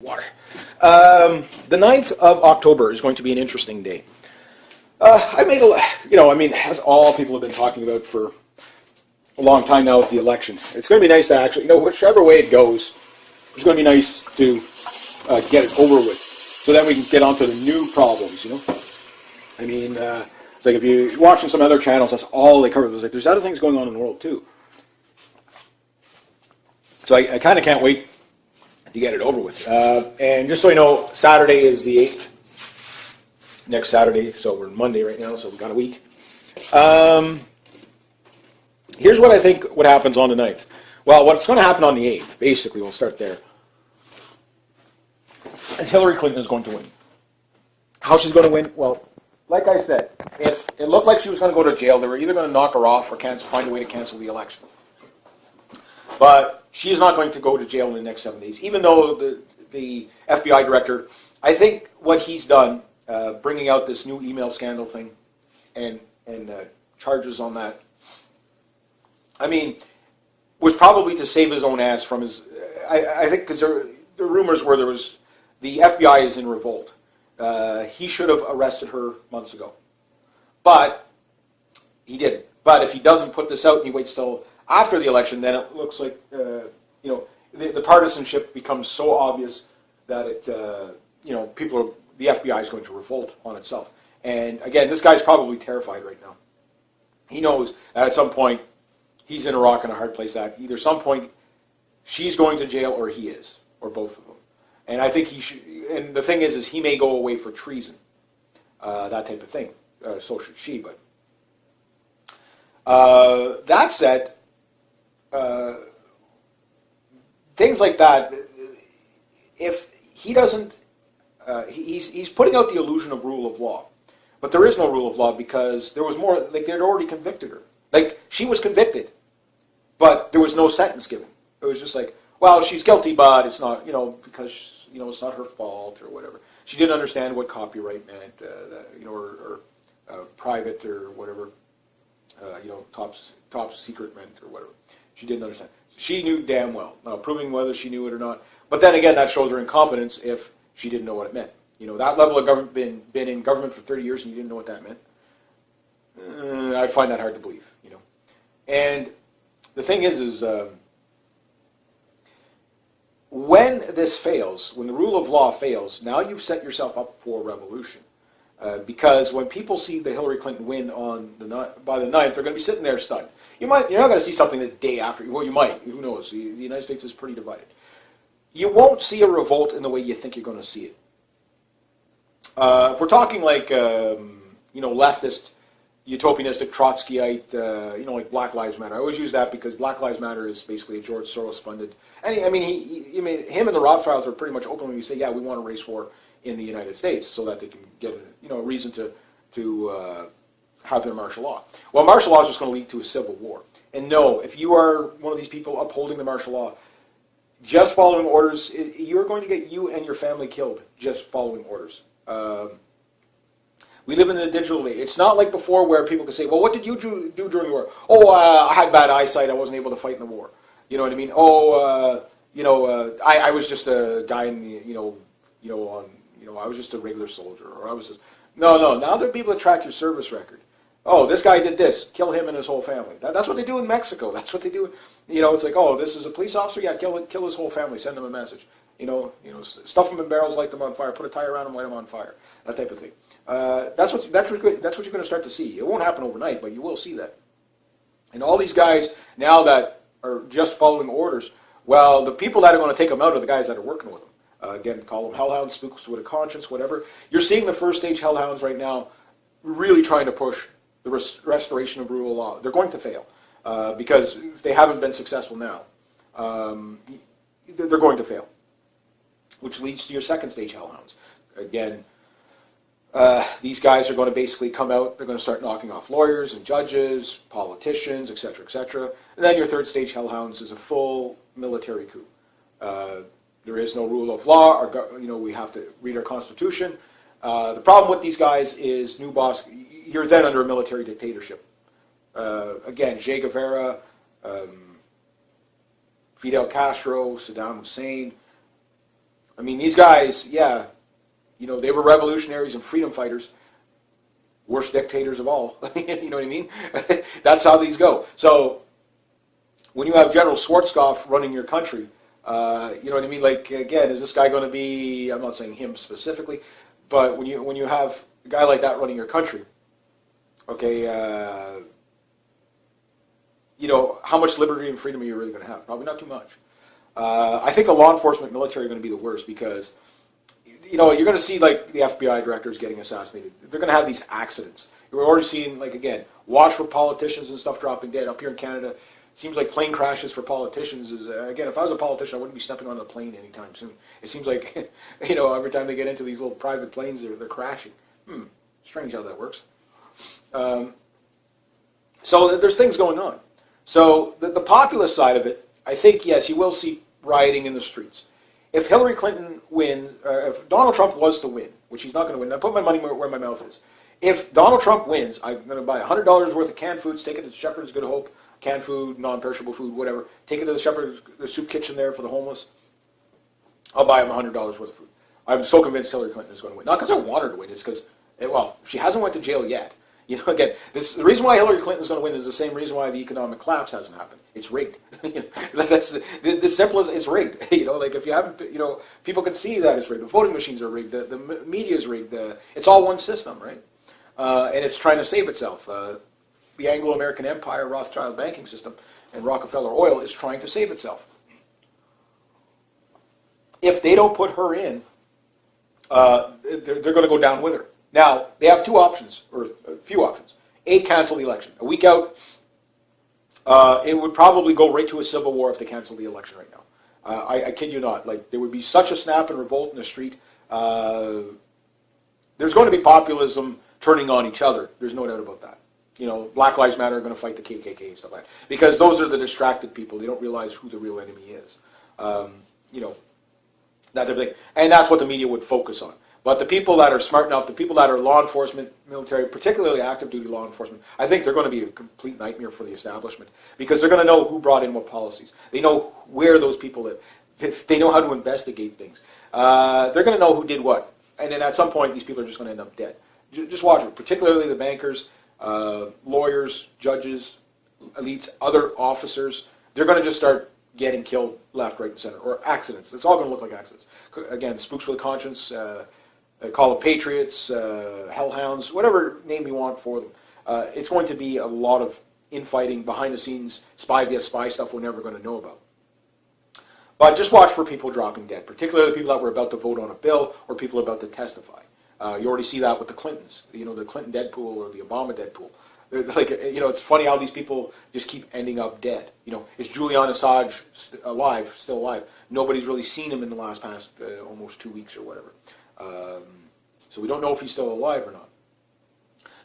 Water. The 9th of October is going to be an interesting day. I made as all people have been talking about for a long time now with the election. It's going to be nice to actually, whichever way it goes, it's going to be nice to get it over with. So then we can get on to the new problems, it's like if you're watching some other channels, that's all they cover. It's like there's other things going on in the world too. So I kind of can't wait to get it over with. And just so you know, Saturday is the 8th. Next Saturday, so we're Monday right now, so we've got a week. Here's what I think what happens on the 9th. Well, what's going to happen on the 8th, basically, we'll start there, is Hillary Clinton is going to win. How she's going to win? Well, like I said, if it looked like she was going to go to jail, they were either going to knock her off or find a way to cancel the election. But she's not going to go to jail in the next 7 days, even though the FBI director, I think what he's done, bringing out this new email scandal thing and charges on that, was probably to save his own ass from his, I think because the rumors were the FBI is in revolt. He should have arrested her months ago. But he didn't. But if he doesn't put this out and he waits till after the election, then it looks like, the partisanship becomes so obvious that the FBI is going to revolt on itself. And again, this guy's probably terrified right now. He knows that at some point he's in a rock and a hard place. That either some point she's going to jail or he is, or both of them. And I think he should. And the thing is he may go away for treason, that type of thing. So should she. But that said, things like that. If he doesn't. He's putting out the illusion of rule of law. But there is no rule of law because there was more, like they'd already convicted her. Like, she was convicted, but there was no sentence given. It was just like, well, she's guilty, but it's not, because, it's not her fault or whatever. She didn't understand what copyright meant, or private or whatever, top secret meant or whatever. She didn't understand. She knew damn well. Now, proving whether she knew it or not. But then again, that shows her incompetence if she didn't know what it meant. That level of government, been in government for 30 years and you didn't know what that meant. I find that hard to believe, And the thing is when this fails, when the rule of law fails, now you've set yourself up for revolution. Because when people see the Hillary Clinton win by the 9th, they're going to be sitting there stunned. You're not going to see something the day after. Well, you might. Who knows? The United States is pretty divided. You won't see a revolt in the way you think you're going to see it. If we're talking like, leftist, utopianistic, Trotskyite, like Black Lives Matter. I always use that because Black Lives Matter is basically a George Soros funded. And him and the Rothschilds are pretty much openly say, yeah, we want a race war in the United States so that they can get a reason to have their martial law. Well, martial law is just going to lead to a civil war. And no, if you are one of these people upholding the martial law, just following orders, you're going to get you and your family killed just following orders. We live in the digital age. It's not like before where people can say, well, what did you do during the war? Oh, I had bad eyesight. I wasn't able to fight in the war. You know what I mean? Oh, I was just a guy in the, I was just a regular soldier. Or I was just... No. Now there are people that track your service record. Oh, this guy did this. Kill him and his whole family. That's what they do in Mexico. That's what they do. It's like, oh, this is a police officer? Yeah, kill his whole family. Send him a message. Stuff them in barrels, light them on fire, put a tire around them, light them on fire. That type of thing. That's what you're going to start to see. It won't happen overnight, but you will see that. And all these guys now that are just following orders, well, the people that are going to take them out are the guys that are working with them. Again, call them hellhounds, spooks with a conscience, whatever. You're seeing the first stage hellhounds right now really trying to push the restoration of rule of law. They're going to fail because they haven't been successful now. They're going to fail, which leads to your second stage hellhounds. Again, these guys are going to basically come out, they're going to start knocking off lawyers and judges, politicians, etc., etc. And then your third stage hellhounds is a full military coup. There is no rule of law, we have to read our Constitution. The problem with these guys is, new boss, you're then under a military dictatorship. Again, Che Guevara, Fidel Castro, Saddam Hussein, I mean, these guys, yeah, they were revolutionaries and freedom fighters, worst dictators of all. You know what I mean? That's how these go. So when you have General Schwarzkopf running your country, you know what I mean? Like, again, is this guy going to be, I'm not saying him specifically, but when you have a guy like that running your country, okay, how much liberty and freedom are you really going to have? Probably not too much. I think the law enforcement military are going to be the worst because, you're going to see, like, the FBI directors getting assassinated. They're going to have these accidents. We're already seeing, like, again, watch for politicians and stuff dropping dead. Up here in Canada, it seems like plane crashes for politicians is, again, if I was a politician, I wouldn't be stepping on a plane anytime soon. It seems like, every time they get into these little private planes, they're crashing. Strange how that works. So there's things going on. So the populist side of it, I think, yes, you will see rioting in the streets. If Hillary Clinton wins, if Donald Trump was to win, which he's not going to win, I put my money where my mouth is. If Donald Trump wins, I'm going to buy $100 worth of canned foods, take it to Shepherd's Good Hope, canned food, non-perishable food, whatever. Take it to the soup kitchen there for the homeless. I'll buy him $100 worth of food. I'm so convinced Hillary Clinton is going to win. Not because I want her to win, it's because, she hasn't went to jail yet. Again, the reason why Hillary Clinton is going to win is the same reason why the economic collapse hasn't happened. It's rigged. That's the simplest. It's rigged. Like if you haven't, people can see that it's rigged. The voting machines are rigged. The media is rigged. It's all one system, right? And it's trying to save itself. The Anglo-American Empire, Rothschild banking system, and Rockefeller Oil is trying to save itself. If they don't put her in, they're going to go down with her. Now, they have two options, or a few options. A, cancel the election. A week out, it would probably go right to a civil war if they cancel the election right now. I kid you not. Like, there would be such a snap and revolt in the street. There's going to be populism turning on each other. There's no doubt about that. Black Lives Matter are going to fight the KKK and stuff like that. Because those are the distracted people. They don't realize who the real enemy is. That type of thing. And that's what the media would focus on. But the people that are smart enough, the people that are law enforcement, military, particularly active duty law enforcement, I think they're going to be a complete nightmare for the establishment because they're going to know who brought in what policies. They know where those people live. They know how to investigate things. They're going to know who did what. And then at some point, these people are just going to end up dead. Just watch it, particularly the bankers, lawyers, judges, elites, other officers. They're going to just start getting killed left, right, and center, or accidents. It's all going to look like accidents. Again, spooks with a conscience, call it patriots, hellhounds, whatever name you want for them. It's going to be a lot of infighting, behind the scenes, spy via spy stuff we're never going to know about. But just watch for people dropping dead, particularly the people that were about to vote on a bill or people about to testify. You already see that with the Clintons, the Clinton Deadpool or the Obama Deadpool. Like, it's funny how these people just keep ending up dead. Is Julian Assange still alive? Nobody's really seen him in the past almost 2 weeks or whatever. So we don't know if he's still alive or not.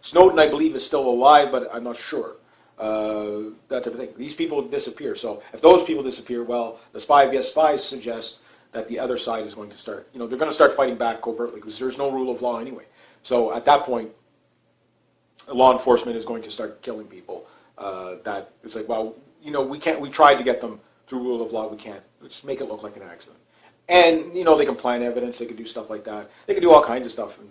Snowden, I believe, is still alive, but I'm not sure. That type of thing. These people disappear. So if those people disappear, well, the spy via spy suggests that the other side is going to start, they're going to start fighting back covertly because there's no rule of law anyway. So at that point, law enforcement is going to start killing people. That it's like, well, we tried to get them through rule of law. We can't. Let's make it look like an accident. And, they can plant evidence, they can do stuff like that. They can do all kinds of stuff. And,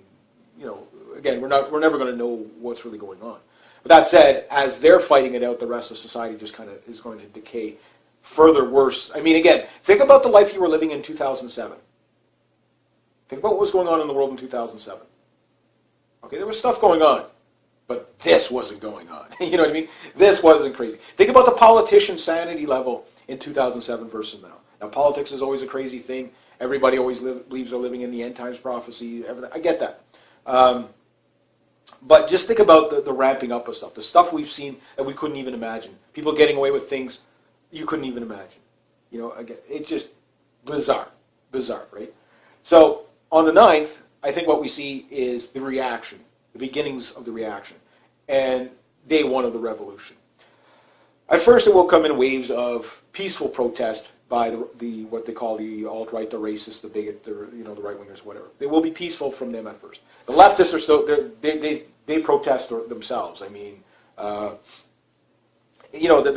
again, we're never going to know what's really going on. But that said, as they're fighting it out, the rest of society just kind of is going to decay further worse. I mean, again, think about the life you were living in 2007. Think about what was going on in the world in 2007. Okay, there was stuff going on, but this wasn't going on. You know what I mean? This wasn't crazy. Think about the politician sanity level in 2007 versus now. Now, politics is always a crazy thing. Everybody always believes they're living in the end times prophecy. Everything. I get that. But just think about the ramping up of stuff. The stuff we've seen that we couldn't even imagine. People getting away with things you couldn't even imagine. Again, it's just bizarre. Bizarre, right? So, on the 9th, I think what we see is the reaction, the beginnings of the reaction, and day one of the revolution. At first, it will come in waves of peaceful protest by the what they call the alt-right, the racist, the bigot, the right-wingers, whatever. They will be peaceful from them at first. The leftists are still they protest themselves. I mean, they're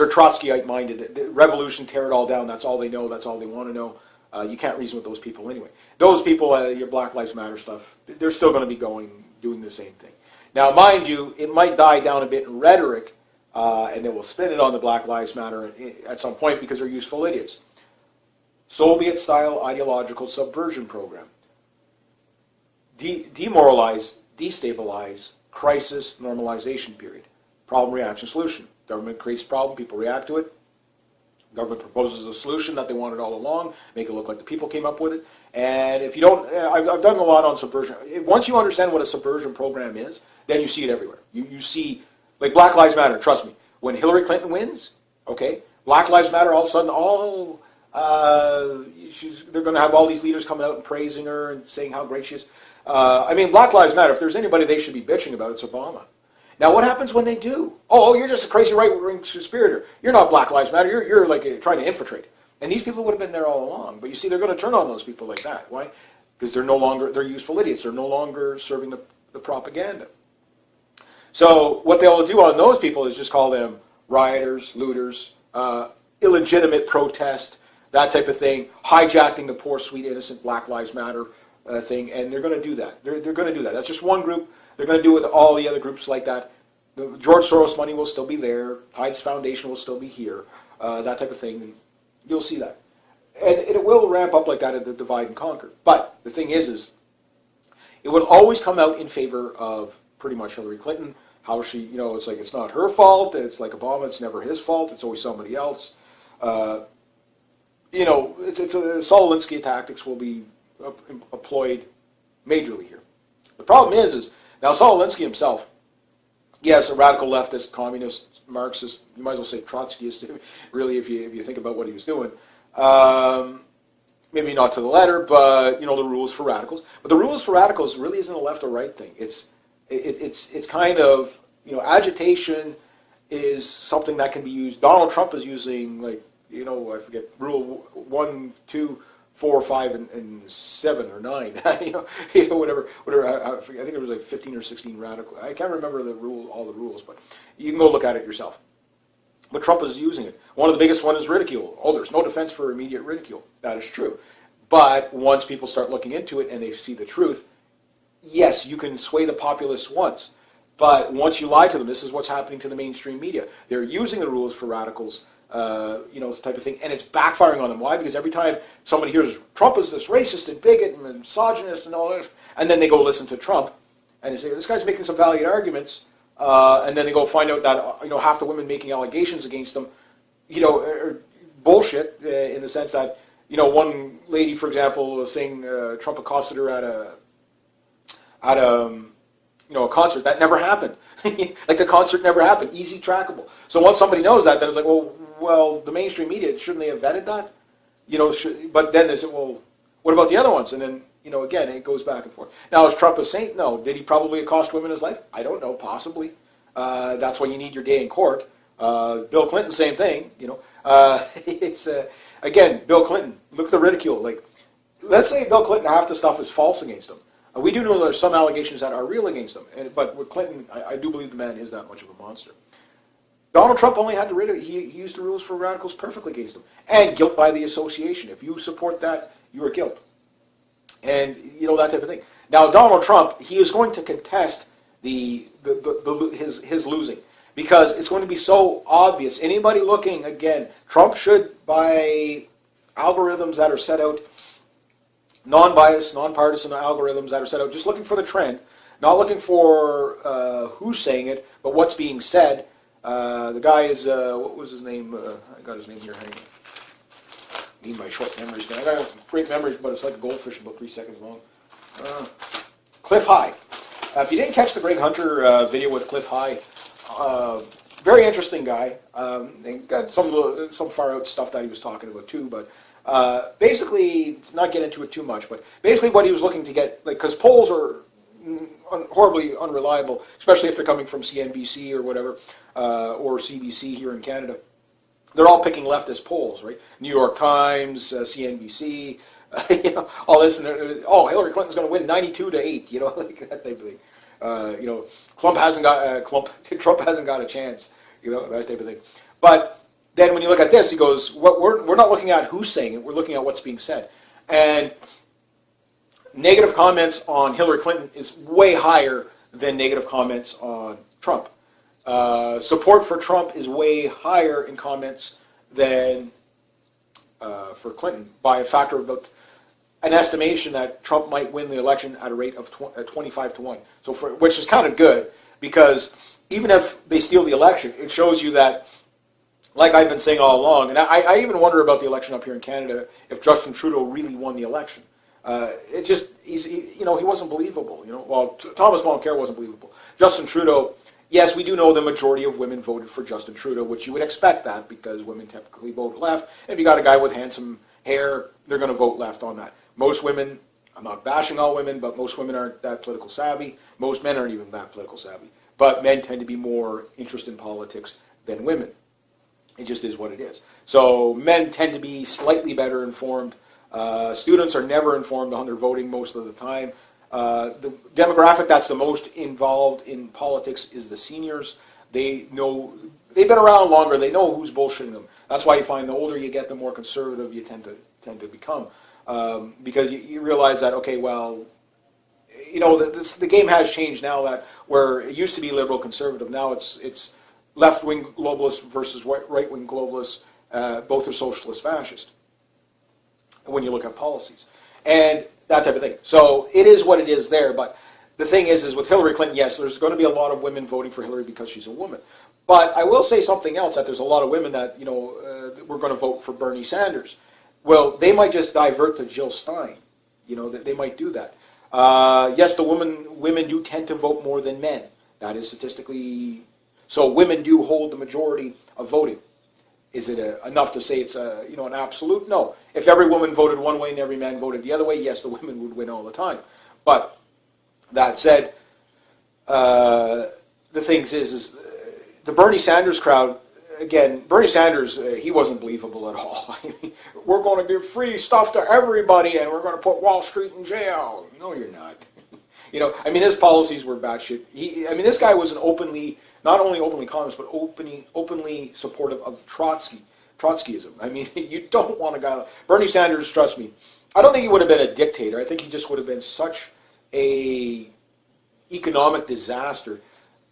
Trotskyite-minded. The revolution, tear it all down. That's all they know. That's all they want to know. You can't reason with those people anyway. those people, your Black Lives Matter stuff, they're still going to be doing the same thing. Now, mind you, it might die down a bit in rhetoric, and they will spin it on the Black Lives Matter at some point because they're useful idiots. Soviet-style ideological subversion program. Demoralize, destabilize, crisis, normalization period. Problem, reaction, solution. Government creates a problem, people react to it. Government proposes a solution that they wanted all along, make it look like the people came up with it. And if you don't, I've done a lot on subversion. Once you understand what a subversion program is, then you see it everywhere. You see, like Black Lives Matter, trust me. When Hillary Clinton wins, okay, Black Lives Matter, all of a sudden, they're going to have all these leaders coming out and praising her and saying how great she is. I mean, Black Lives Matter, if there's anybody they should be bitching about, it's Obama. Now, what happens when they do? Oh, you're just a crazy right-wing conspirator. You're not Black Lives Matter. You're like trying to infiltrate. And these people would have been there all along. But you see, they're going to turn on those people like that. Why? Because they're useful idiots. They're no longer serving the propaganda. So what they'll do on those people is just call them rioters, looters, illegitimate protest, that type of thing, hijacking the poor, sweet, innocent Black Lives Matter thing, and they're going to do that. They're going to do that. That's just one group. They're going to do it with all the other groups like that. The George Soros money will still be there. Tides Foundation will still be here. That type of thing. You'll see that. And it will ramp up like that at the divide and conquer. But the thing is it will always come out in favor of pretty much Hillary Clinton. How she, it's like it's not her fault. It's like Obama. It's never his fault. It's always somebody else. Saul Alinsky tactics will be employed majorly here. The problem is now Saul Alinsky himself, yes, a radical leftist, communist, Marxist, you might as well say Trotskyist, really, if you think about what he was doing. Maybe not to the letter, but the rules for radicals. But the rules for radicals really isn't a left or right thing. It's kind of, agitation is something that can be used. Donald Trump is using, I forget, rule 1, 2, 4, 5, and 7 or 9. Whatever. I think there was like 15 or 16 radical. I can't remember all the rules, but you can go look at it yourself. But Trump is using it. One of the biggest ones is ridicule. Oh, there's no defense for immediate ridicule. That is true. But once people start looking into it and they see the truth, yes, you can sway the populace once. But once you lie to them, this is what's happening to the mainstream media. They're using the rules for radicals, this type of thing, and it's backfiring on them. Why? Because every time somebody hears Trump is this racist and bigot and misogynist and all that, and then they go listen to Trump, and they say, this guy's making some valid arguments, and then they go find out that half the women making allegations against them, are bullshit in the sense that one lady, for example, was saying Trump accosted her at a concert. That never happened. Like the concert never happened. Easy trackable. So once somebody knows that, then it's like, well, the mainstream media, shouldn't they have vetted that? But then they say, well, what about the other ones? And then, again, it goes back and forth. Now, is Trump a saint? No. Did he probably accost women in his life? I don't know. Possibly. That's why you need your day in court. Bill Clinton, same thing. It's again, Bill Clinton. Look at the ridicule. Like, let's say Bill Clinton, half the stuff is false against him. We do know there's some allegations that are real against him, but with Clinton, I do believe the man is that much of a monster. Donald Trump only had he used the rules for radicals perfectly against him, and guilt by the association. If you support that, you are guilt, and that type of thing. Now, Donald Trump, he is going to contest his losing because it's going to be so obvious. Anybody looking again, Trump should, by algorithms that are set out. Non-biased, non-partisan algorithms that are set out, just looking for the trend, not looking for who's saying it, but what's being said. The guy is, what was his name? I got his name here. Hang on. I need my short memories. I got great memories, but it's like a goldfish about 3 seconds long. Cliff High. If you didn't catch the Greg Hunter video with Cliff High, very interesting guy. Got some far out stuff that he was talking about too, but basically, not get into it too much, but basically what he was looking to get, because polls are horribly unreliable, especially if they're coming from CNBC or whatever, or CBC here in Canada. They're all picking leftist polls, right? New York Times, CNBC, all this, and Hillary Clinton's going to win 92-8, like that type of thing. Trump hasn't got a chance, that type of thing. But then when you look at this, he goes, we're not looking at who's saying it, we're looking at what's being said. And negative comments on Hillary Clinton is way higher than negative comments on Trump. Support for Trump is way higher in comments than for Clinton by a factor of about an estimation that Trump might win the election at a rate of 25-1. So, which is kind of good, because even if they steal the election, it shows you that, like I've been saying all along, and I even wonder about the election up here in Canada, if Justin Trudeau really won the election. It just, he wasn't believable. Well, Thomas Mulcair wasn't believable. Justin Trudeau, yes, we do know the majority of women voted for Justin Trudeau, which you would expect that, because women typically vote left. And if you got a guy with handsome hair, they're going to vote left on that. Most women, I'm not bashing all women, but most women aren't that political savvy. Most men aren't even that political savvy. But men tend to be more interested in politics than women. It just is what it is. So men tend to be slightly better informed. Students are never informed on their voting most of the time. The demographic that's the most involved in politics is the seniors. They've been around longer. They know who's bullshitting them. That's why you find the older you get, the more conservative you tend to become, because you realize that, okay, well, the game has changed now, that where it used to be liberal conservative, now it's left-wing globalists versus right-wing globalists. Both are socialist fascist when you look at policies and that type of thing. So it is what it is there. But the thing is with Hillary Clinton, yes, there's going to be a lot of women voting for Hillary because she's a woman. But I will say something else, that there's a lot of women that, we're going to vote for Bernie Sanders. Well, they might just divert to Jill Stein. They might do that. Yes, women do tend to vote more than men. That is statistically, so women do hold the majority of voting. Is it enough to say it's an absolute? No. If every woman voted one way and every man voted the other way, yes, the women would win all the time. But that said, the thing is the Bernie Sanders crowd. Again, Bernie Sanders, he wasn't believable at all. We're going to give free stuff to everybody, and we're going to put Wall Street in jail. No, you're not. His policies were batshit. This guy was not only openly communist, but openly supportive of Trotskyism. You don't want a guy like Bernie Sanders. Trust me, I don't think he would have been a dictator. I think he just would have been such a economic disaster.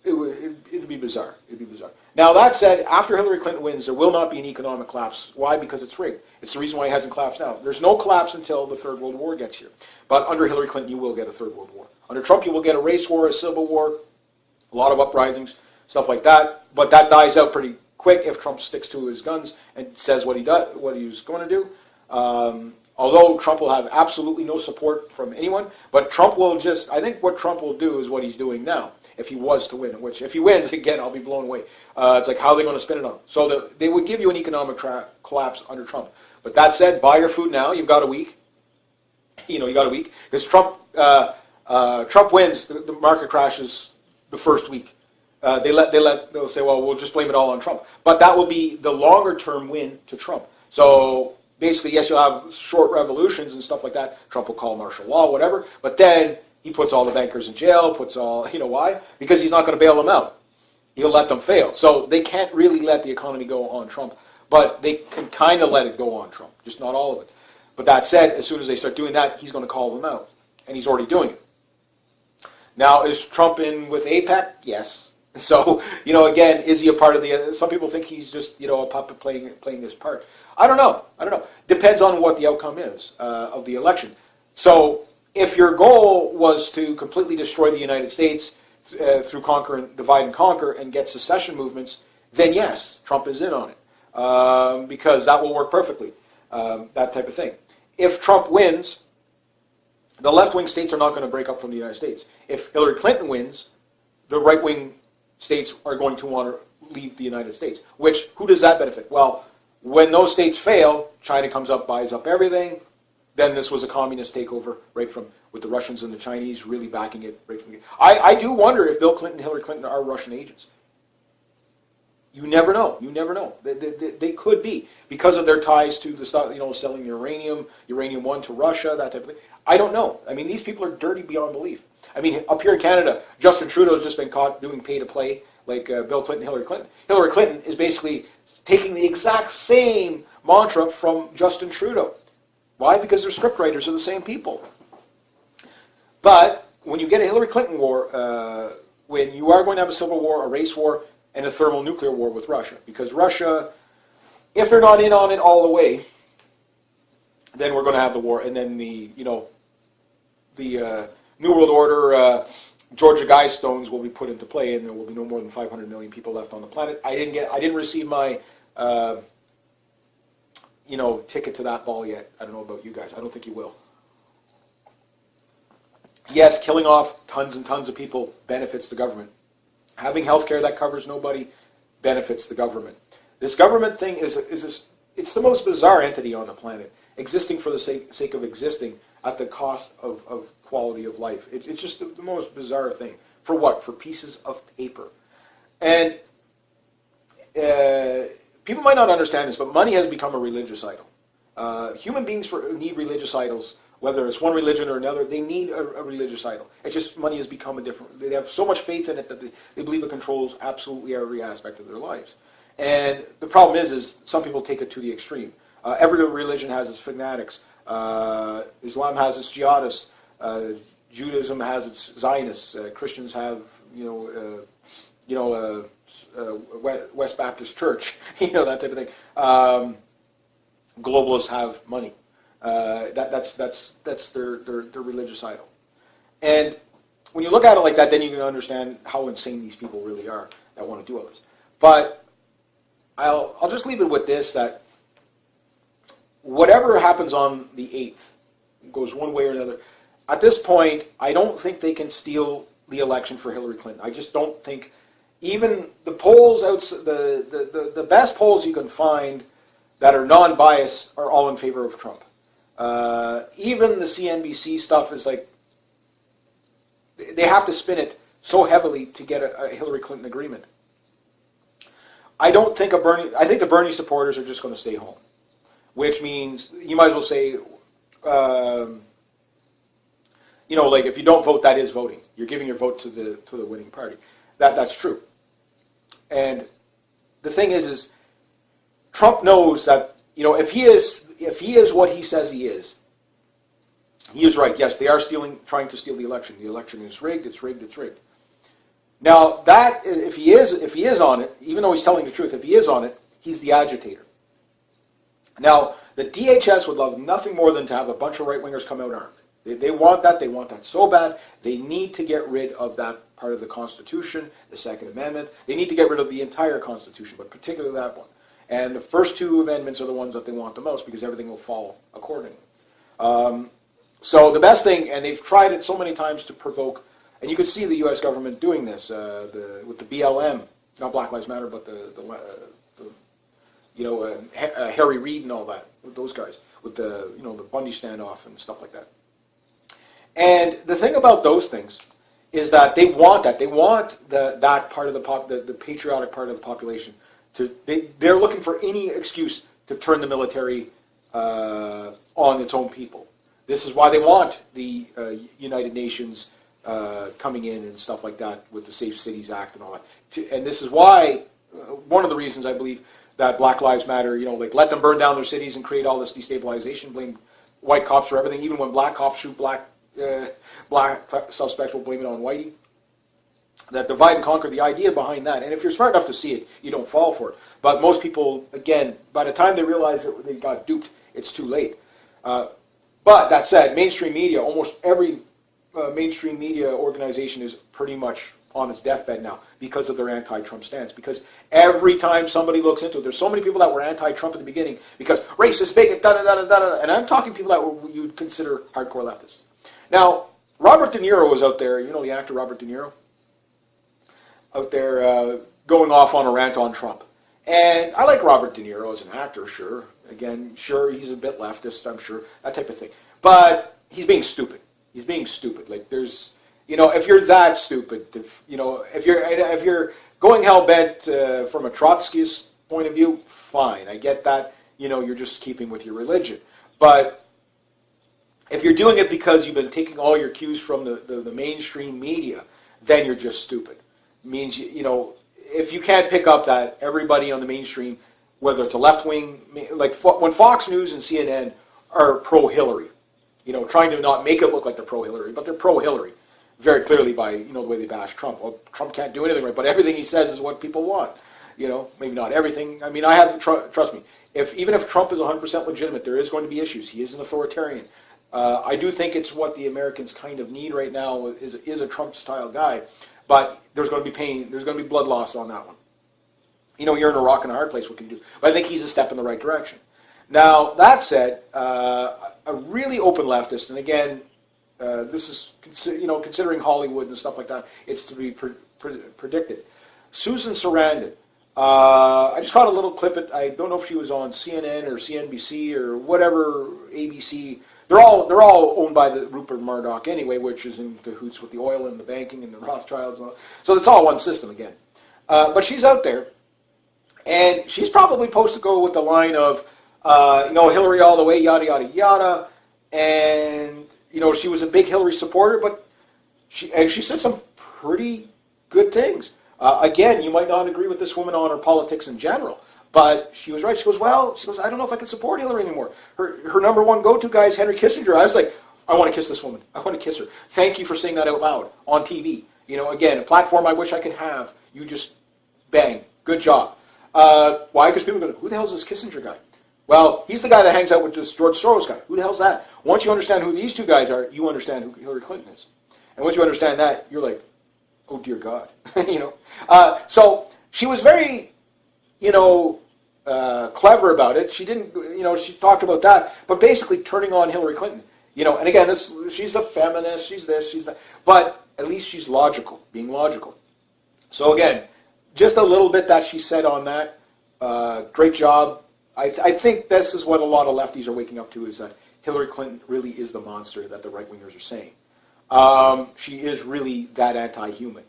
It'd be bizarre. It'd be bizarre. Now, that said, after Hillary Clinton wins, there will not be an economic collapse. Why? Because it's rigged. It's the reason why it hasn't collapsed now. There's no collapse until the Third World War gets here. But under Hillary Clinton, you will get a Third World War. Under Trump, you will get a race war, a civil war, a lot of uprisings, stuff like that. But that dies out pretty quick if Trump sticks to his guns and says what he's going to do. Although Trump will have absolutely no support from anyone, but Trump will I think what Trump will do is what he's doing now, if he was to win, which if he wins, again, I'll be blown away. It's like, how are they going to spin it on? So they would give you an economic collapse under Trump. But that said, buy your food now. You've got a week. You got a week. Because Trump wins, the market crashes the first week. They'll say, well, we'll just blame it all on Trump. But that will be the longer-term win to Trump. So basically, yes, you'll have short revolutions and stuff like that. Trump will call martial law, whatever. But then he puts all the bankers in jail, why? Because he's not going to bail them out. He'll let them fail. So they can't really let the economy go on Trump. But they can kind of let it go on Trump, just not all of it. But that said, as soon as they start doing that, he's going to call them out. And he's already doing it. Now, is Trump in with AIPAC? Yes. So, again, is he a part of some people think he's just, a puppet playing this part. I don't know. Depends on what the outcome is of the election. So, if your goal was to completely destroy the United States through divide and conquer and get secession movements, then yes, Trump is in on it. Because that will work perfectly. That type of thing. If Trump wins, the left-wing states are not going to break up from the United States. If Hillary Clinton wins, the right-wing states are going to want to leave the United States. Who does that benefit? Well, when those states fail, China comes up, buys up everything. Then this was a communist takeover, with the Russians and the Chinese really backing it right from the beginning. I do wonder if Bill Clinton and Hillary Clinton are Russian agents. You never know. They could be, because of their ties to the stuff, selling uranium 1 to Russia, that type of thing. I don't know. These people are dirty beyond belief. Up here in Canada, Justin Trudeau's just been caught doing pay-to-play, like Bill Clinton, Hillary Clinton. Hillary Clinton is basically taking the exact same mantra from Justin Trudeau. Why? Because their scriptwriters are the same people. But when you get a Hillary Clinton war, when you are going to have a civil war, a race war, and a thermonuclear war with Russia, because Russia, if they're not in on it all the way, then we're going to have the war, and then the New World Order, Georgia Guidestones will be put into play, and there will be no more than 500 million people left on the planet. I didn't receive my ticket to that ball yet. I don't know about you guys. I don't think you will. Yes, killing off tons and tons of people benefits the government. Having health care that covers nobody benefits the government. This government thing it's the most bizarre entity on the planet, existing for the sake of existing at the cost of quality of life. It's just the most bizarre thing. For what? For pieces of paper. And people might not understand this, but money has become a religious idol. Human beings need religious idols. Whether it's one religion or another, they need a religious idol. It's just money has become a different... They have so much faith in it that they believe it controls absolutely every aspect of their lives. And the problem is some people take it to the extreme. Every religion has its fanatics. Islam has its jihadists. Judaism has its Zionists. Christians have, West Baptist Church, that type of thing. Globalists have money. That's their religious idol. And when you look at it like that, then you can understand how insane these people really are that want to do all this. But I'll just leave it with this, that whatever happens on the 8th, goes one way or another, at this point, I don't think they can steal the election for Hillary Clinton. I just don't think, even the polls, the best polls you can find that are non-biased are all in favor of Trump. Even the CNBC stuff is like, they have to spin it so heavily to get a Hillary Clinton agreement. I think the Bernie supporters are just going to stay home, which means you might as well say, like if you don't vote, that is voting. You're giving your vote to the winning party. That's true. And the thing is Trump knows that, if he is what he says he is right. Yes, they are trying to steal the election. The election is rigged. It's rigged. It's rigged. Now that if he is on it, even though he's telling the truth, if he is on it, he's the agitator. Now the DHS would love nothing more than to have a bunch of right-wingers come out armed. They want that. They want that so bad. They need to get rid of that part of the Constitution, the Second Amendment. They need to get rid of the entire Constitution, but particularly that one. And the first two amendments are the ones that they want the most, because everything will fall accordingly. So the best thing, and they've tried it so many times to provoke, and you could see the U.S. government doing this with the BLM, not Black Lives Matter, but Harry Reid and all that, with those guys, with the Bundy standoff and stuff like that. And the thing about those things is that they want that. They want that part of the patriotic part of the population. They're looking for any excuse to turn the military on its own people. This is why they want the United Nations coming in and stuff like that with the Safe Cities Act and all that. And this is why, one of the reasons I believe that Black Lives Matter, let them burn down their cities and create all this destabilization, blame white cops for everything. Even when black cops shoot black suspects, will blame it on whitey. That divide and conquer, the idea behind that, and if you're smart enough to see it, you don't fall for it. But most people, again, by the time they realize that they got duped, it's too late. But that said, mainstream media, almost every mainstream media organization is pretty much on its deathbed now because of their anti-Trump stance. Because every time somebody looks into it, there's so many people that were anti-Trump at the beginning because racist, bigot, da-da-da-da-da-da. And I'm talking people that you'd consider hardcore leftists. Now, Robert De Niro was out there, the actor Robert De Niro? Out there going off on a rant on Trump. And I like Robert De Niro as an actor, sure. Again, sure, he's a bit leftist, I'm sure, that type of thing. But he's being stupid. He's being stupid. Like, there's, if you're that stupid, if you're going hell-bent from a Trotskyist point of view, fine. I get that, you're just keeping with your religion. But if you're doing it because you've been taking all your cues from the mainstream media, then you're just stupid. Means, if you can't pick up that everybody on the mainstream, whether it's a left-wing, like when Fox News and CNN are pro-Hillary, trying to not make it look like they're pro-Hillary, but they're pro-Hillary very clearly by, the way they bash Trump. Well, Trump can't do anything right, but everything he says is what people want. Maybe not everything. I mean, trust me, even if Trump is 100% legitimate, there is going to be issues. He is an authoritarian. I do think it's what the Americans kind of need right now is a Trump-style guy, but there's going to be pain, there's going to be blood loss on that one. You're in a rock and a hard place, what can you do? But I think he's a step in the right direction. Now, that said, a really open leftist, and again, this is, considering Hollywood and stuff like that, it's to be predicted. Susan Sarandon. I just caught a little clip. I don't know if she was on CNN or CNBC or whatever, ABC. They're all owned by the Rupert Murdoch anyway, which is in cahoots with the oil and the banking and the Rothschilds. And all. So it's all one system again. But she's out there, and she's probably supposed to go with the line of, Hillary all the way, yada, yada, yada. And, she was a big Hillary supporter, but she said some pretty good things. Again, you might not agree with this woman on her politics in general, but she was right. She goes, I don't know if I can support Hillary anymore. Her number one go-to guy is Henry Kissinger. I was like, I want to kiss this woman. I want to kiss her. Thank you for saying that out loud on TV. Again, a platform I wish I could have. You just bang. Good job. Why? Because people are going, who the hell is this Kissinger guy? Well, he's the guy that hangs out with this George Soros guy. Who the hell's that? Once you understand who these two guys are, you understand who Hillary Clinton is. And once you understand that, you're like, oh dear God. So she was very, clever about it. She didn't, she talked about that, but basically turning on Hillary Clinton. And again, she's a feminist, she's this, she's that, but at least she's logical, being logical. So again, just a little bit that she said on that. Great job. I think this is what a lot of lefties are waking up to, is that Hillary Clinton really is the monster that the right-wingers are saying. She is really that anti-human.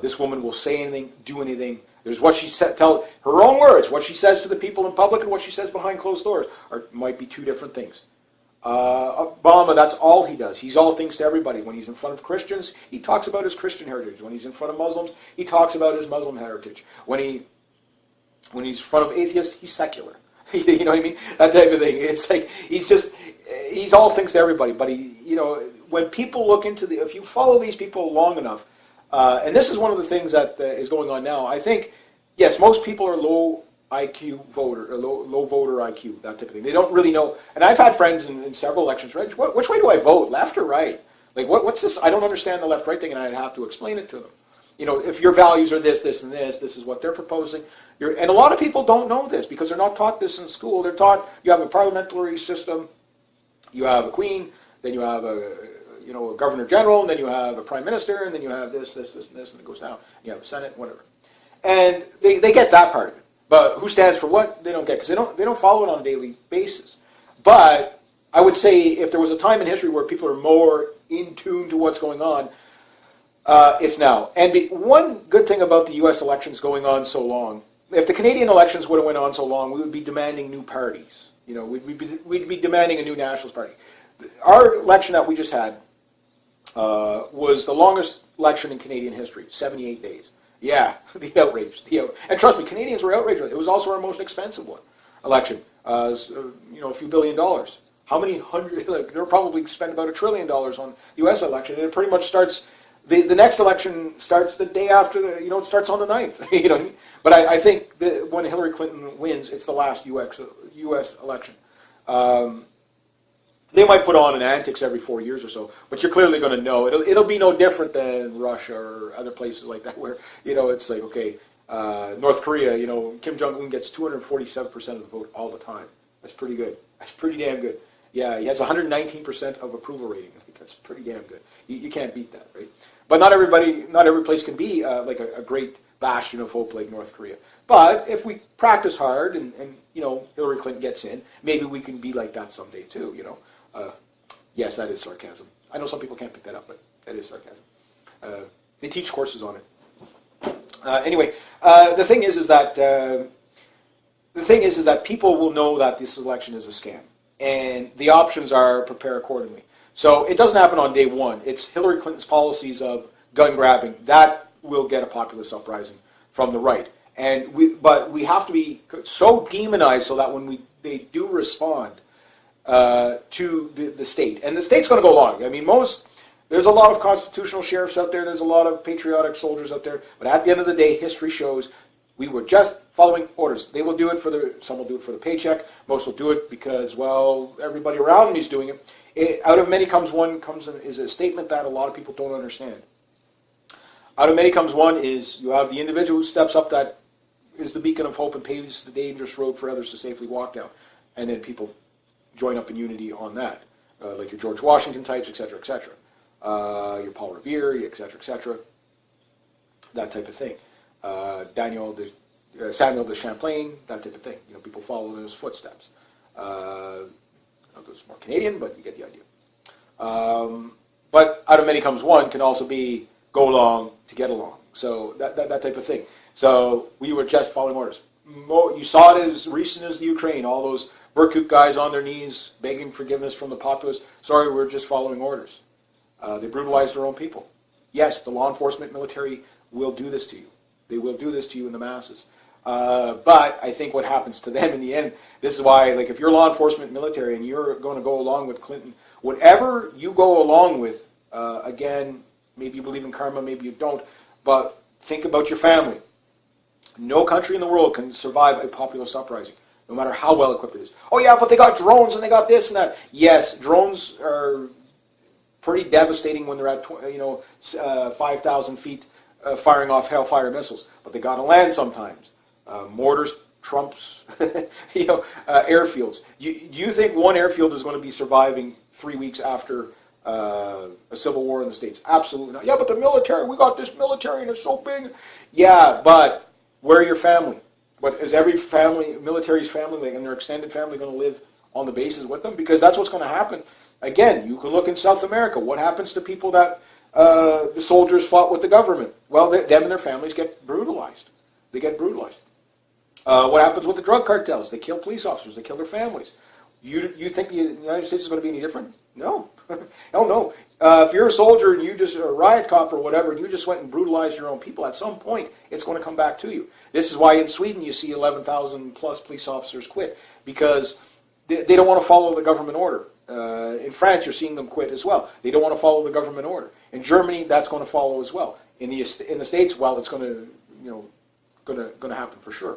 This woman will say anything, do anything. There's what she said, tell her own words, what she says to the people in public and what she says behind closed doors might be two different things. Obama, that's all he does. He's all things to everybody. When he's in front of Christians, he talks about his Christian heritage. When he's in front of Muslims, he talks about his Muslim heritage. When he's in front of atheists, he's secular. You know what I mean? That type of thing. It's like he's all things to everybody. But when people look into if you follow these people long enough, and this is one of the things that is going on now. I think, yes, most people are low IQ voter, or low voter IQ, that type of thing. They don't really know. And I've had friends in several elections, right? Which way do I vote, left or right? Like, what's this? I don't understand the left-right thing, and I'd have to explain it to them. If your values are this, and this is what they're proposing. And a lot of people don't know this because they're not taught this in school. They're taught you have a parliamentary system, you have a queen, then you have a governor general, and then you have a prime minister, and then you have this, and this, and it goes down. You have a senate, whatever. And they get that part of it. But who stands for what, they don't get, because they don't follow it on a daily basis. But I would say if there was a time in history where people are more in tune to what's going on, it's now. And one good thing about the U.S. elections going on so long, if the Canadian elections would have went on so long, we would be demanding new parties. We'd be demanding a new nationalist party. Our election that we just had was the longest election in Canadian history, 78 days. Yeah, the outrage. And trust me, Canadians were outraged. It was also our most expensive election. A few $1 billion. How many hundred? They're probably spent about $1 trillion on the U.S. election, and it pretty much starts. The next election starts the day after it starts on the 9th. You know what I mean? But I think that when Hillary Clinton wins, it's the last U.S. election. They might put on an antics every 4 years or so, but you're clearly going to know. It'll be no different than Russia or other places like that where, it's like, okay, North Korea, Kim Jong-un gets 247% of the vote all the time. That's pretty good. That's pretty damn good. Yeah, he has 119% of approval rating. I think that's pretty damn good. You can't beat that, right? But not every place can be like a great bastion of hope like North Korea. But if we practice hard and Hillary Clinton gets in, maybe we can be like that someday too, Yes, that is sarcasm. I know some people can't pick that up, but that is sarcasm. They teach courses on it. Anyway, the thing is that people will know that this election is a scam, and the options are prepare accordingly. So it doesn't happen on day one. It's Hillary Clinton's policies of gun grabbing that will get a populist uprising from the right, but we have to be so demonized so that when they do respond, to the state. And the state's going to go along. I mean, there's a lot of constitutional sheriffs out there. There's a lot of patriotic soldiers out there. But at the end of the day, history shows we were just following orders. They will do it some will do it for the paycheck. Most will do it because, well, everybody around me is doing it. Out of many comes one is a statement that a lot of people don't understand. Out of many comes one is you have the individual who steps up, that is the beacon of hope and paves the dangerous road for others to safely walk down. And then people join up in unity on that, like your George Washington types, etc., etc. Your Paul Revere, etc., that type of thing. Samuel de Champlain, that type of thing. You know, people follow in his footsteps. It's more Canadian, but you get the idea. But out of many comes one can also be go along to get along. So that type of thing. So we were just following orders. You saw it as recent as the Ukraine. All those Berkut guys on their knees begging forgiveness from the populace. Sorry, we're just following orders. They brutalized their own people. Yes, the law enforcement military will do this to you. They will do this to you in the masses. But I think what happens to them in the end, this is why, like, if you're law enforcement military and you're going to go along with Clinton, whatever you go along with, again, maybe you believe in karma, maybe you don't, but think about your family. No country in the world can survive a populist uprising, no matter how well equipped it is. Oh yeah, but they got drones and they got this and that. Yes, drones are pretty devastating when they're at 5,000 feet firing off Hellfire missiles, but they got to land sometimes. Mortars trumps airfields. You think one airfield is going to be surviving 3 weeks after a civil war in the States? Absolutely not. Yeah, but the military, we got this military and it's so big. Yeah, but where are your family? But is every family, military's family, and their extended family going to live on the bases with them? Because that's what's going to happen. Again, you can look in South America. What happens to people that the soldiers fought with the government? Well, them and their families get brutalized. They get brutalized. What happens with the drug cartels? They kill police officers. They kill their families. You think the United States is going to be any different? No. Hell no. If you're a soldier and you just a riot cop or whatever, and you just went and brutalized your own people, at some point it's going to come back to you. This is why in Sweden you see 11,000 plus police officers quit, because they don't want to follow the government order. In France, you're seeing them quit as well. They don't want to follow the government order. In Germany, that's going to follow as well. In the States, well, it's going to happen for sure.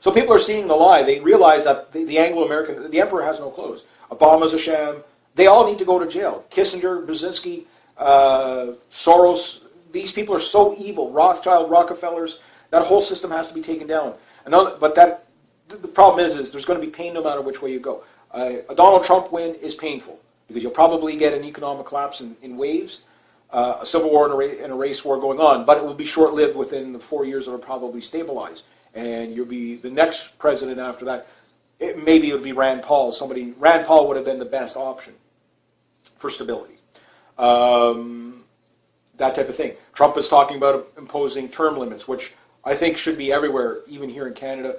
So people are seeing the lie. They realize that the Anglo-American, the emperor has no clothes. Obama's a sham. They all need to go to jail. Kissinger, Brzezinski, Soros, these people are so evil. Rothschild, Rockefellers, that whole system has to be taken down. But the problem is there's going to be pain no matter which way you go. A Donald Trump win is painful because you'll probably get an economic collapse in waves, a civil war and a race war going on, but it will be short-lived. Within the 4 years it'll probably stabilize. And you'll be the next president after that. Maybe it would be Rand Paul. Rand Paul would have been the best option for stability. That type of thing. Trump is talking about imposing term limits, which I think should be everywhere, even here in Canada,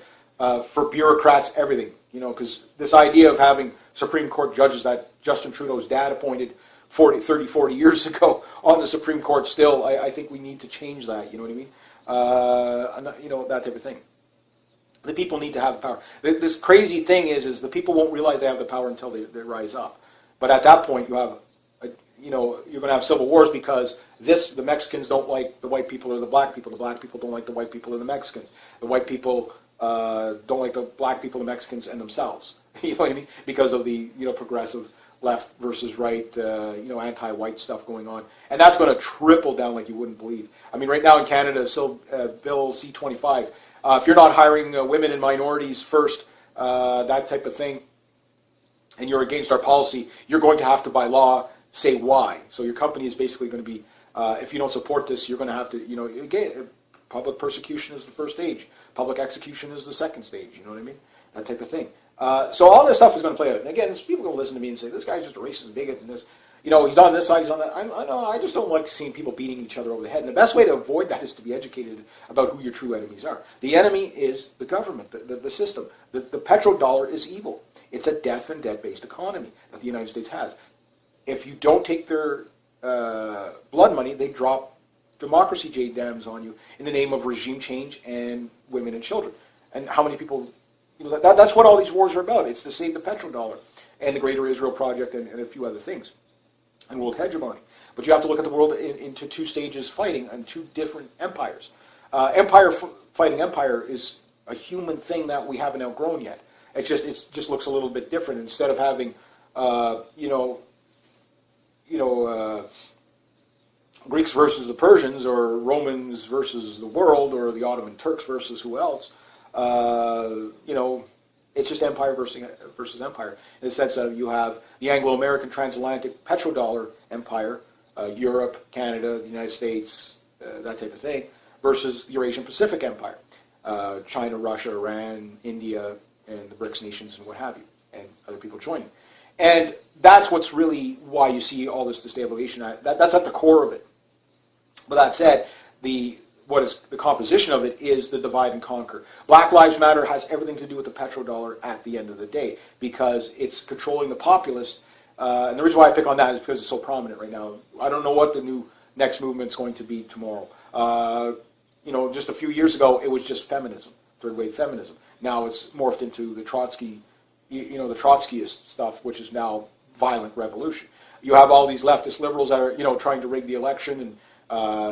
for bureaucrats, everything. Because this idea of having Supreme Court judges that Justin Trudeau's dad appointed 30, 40 years ago on the Supreme Court still, I think we need to change that, you know what I mean? That type of thing. The people need to have power. This crazy thing is the people won't realize they have the power until they rise up. But at that point, you're going to have civil wars because the Mexicans don't like the white people or the black people. The black people don't like the white people or the Mexicans. The white people don't like the black people, the Mexicans, and themselves. You know what I mean? Because of the progressive left versus right, anti-white stuff going on. And that's going to triple down like you wouldn't believe. I mean, right now in Canada, Bill C-25, if you're not hiring women and minorities first, that type of thing, and you're against our policy, you're going to have to, by law, say why. So your company is basically going to be, if you don't support this, you're going to have to, again, public persecution is the first stage. Public execution is the second stage, you know what I mean? That type of thing. So all this stuff is going to play out. And again, people are going to listen to me and say, this guy's just a racist bigot and this. He's on this side, he's on that. I just don't like seeing people beating each other over the head. And the best way to avoid that is to be educated about who your true enemies are. The enemy is the government, the system. The petrodollar is evil. It's a death and debt-based economy that the United States has. If you don't take their blood money, they drop democracy jade dams on you in the name of regime change and women and children. And how many people, that's what all these wars are about. It's to save the petrodollar. and the Greater Israel Project and a few other things, and world hegemony. But you have to look at the world into two stages fighting and two different empires. Empire fighting empire is a human thing that we haven't outgrown yet. It just looks a little bit different. Instead of having Greeks versus the Persians, or Romans versus the world, or the Ottoman Turks versus who else, it's just empire versus empire. In the sense that you have the Anglo-American transatlantic petrodollar empire, Europe, Canada, the United States, that type of thing, versus the Eurasian Pacific Empire, China, Russia, Iran, India, and the BRICS nations and what have you, and other people joining. And that's what's really why you see all this destabilization. That's at the core of it. But that said, the composition of it is the divide and conquer. Black Lives Matter has everything to do with the petrodollar at the end of the day, because it's controlling the populace. And the reason why I pick on that is because it's so prominent right now. I don't know what the next movement's going to be tomorrow. Just a few years ago, it was just feminism, third wave feminism. Now it's morphed into the Trotsky, the Trotskyist stuff, which is now violent revolution. You have all these leftist liberals that are, trying to rig the election and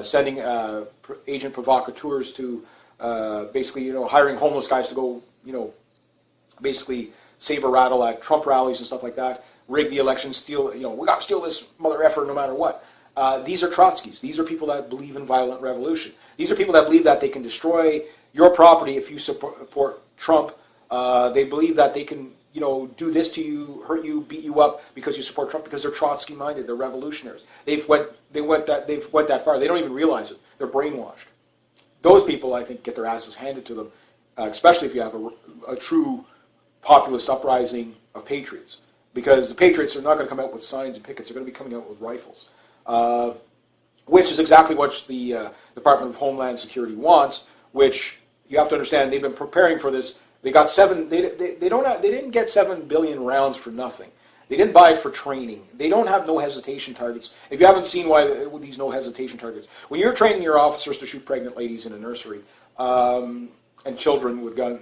sending agent provocateurs to basically, hiring homeless guys to go, basically save a rattle at Trump rallies and stuff like that, rig the election, steal, we got to steal this mother effer no matter what. These are Trotskys. These are people that believe in violent revolution. These are people that believe that they can destroy your property if you support Trump. They believe that they can, do this to you, hurt you, beat you up because you support Trump, because they're Trotsky-minded. They're revolutionaries. They've went that far. They don't even realize it. They're brainwashed. Those people, I think, get their asses handed to them, especially if you have a true populist uprising of patriots, because the patriots are not going to come out with signs and pickets. They're going to be coming out with rifles, which is exactly what the Department of Homeland Security wants. Which you have to understand, they've been preparing for this. They got They didn't get 7 billion rounds for nothing. They didn't buy it for training. They don't have no hesitation targets. If you haven't seen why these no hesitation targets, when you're training your officers to shoot pregnant ladies in a nursery and children with gun,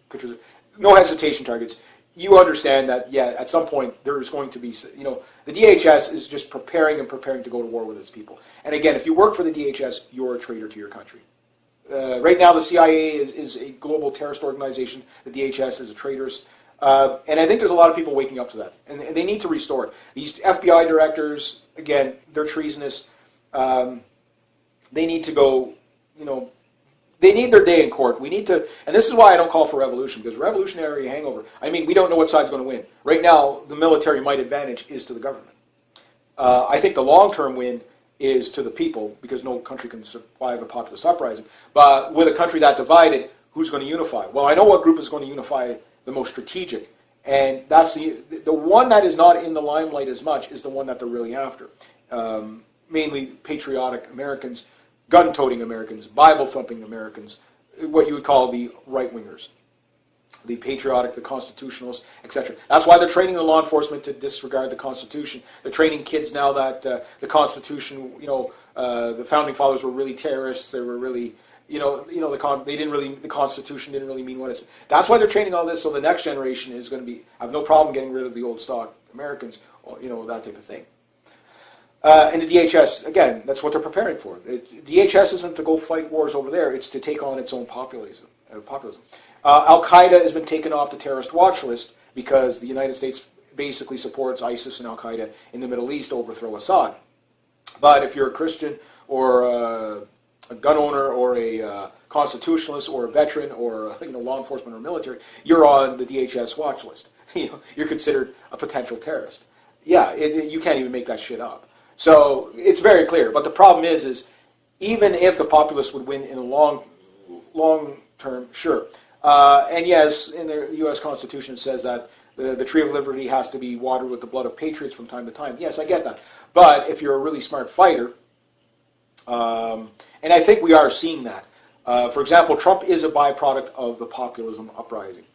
pictures, no hesitation targets, you understand that at some point there is going to be, the DHS is just preparing to go to war with its people. And again, if you work for the DHS, you're a traitor to your country. Right now, the CIA is a global terrorist organization. The DHS is a traitorous. And I think there's a lot of people waking up to that. And they need to restore it. These FBI directors, again, they're treasonous. They need to go, they need their day in court. We need to, and this is why I don't call for revolution, because revolutionary hangover, we don't know what side's going to win. Right now, the military might advantage is to the government. I think the long-term win is to the people, because no country can survive a populist uprising. But with a country that divided, who's going to unify? Well, I know what group is going to unify the most strategic, and that's the one that is not in the limelight as much is the one that they're really after. Mainly patriotic Americans, gun-toting Americans, Bible-thumping Americans, what you would call the right-wingers, the patriotic, the constitutionalists, etc. That's why they're training the law enforcement to disregard the Constitution. They're training kids now that the Constitution, the Founding Fathers were really terrorists. They were really, the Constitution didn't really mean what it said. That's why they're training all this, so the next generation is going to have no problem getting rid of the old stock Americans, that type of thing. And the DHS, again, that's what they're preparing for. DHS isn't to go fight wars over there. It's to take on its own populism. Al-Qaeda has been taken off the terrorist watch list because the United States basically supports ISIS and Al-Qaeda in the Middle East to overthrow Assad. But if you're a Christian or a gun owner or a constitutionalist or a veteran or law enforcement or military, you're on the DHS watch list. You're considered a potential terrorist. Yeah, you can't even make that shit up. So it's very clear. But the problem is even if the populists would win in a long term, sure. And yes, in the U.S. Constitution it says that the Tree of Liberty has to be watered with the blood of patriots from time to time. Yes, I get that. But if you're a really smart fighter, and I think we are seeing that. For example, Trump is a byproduct of the populism uprising.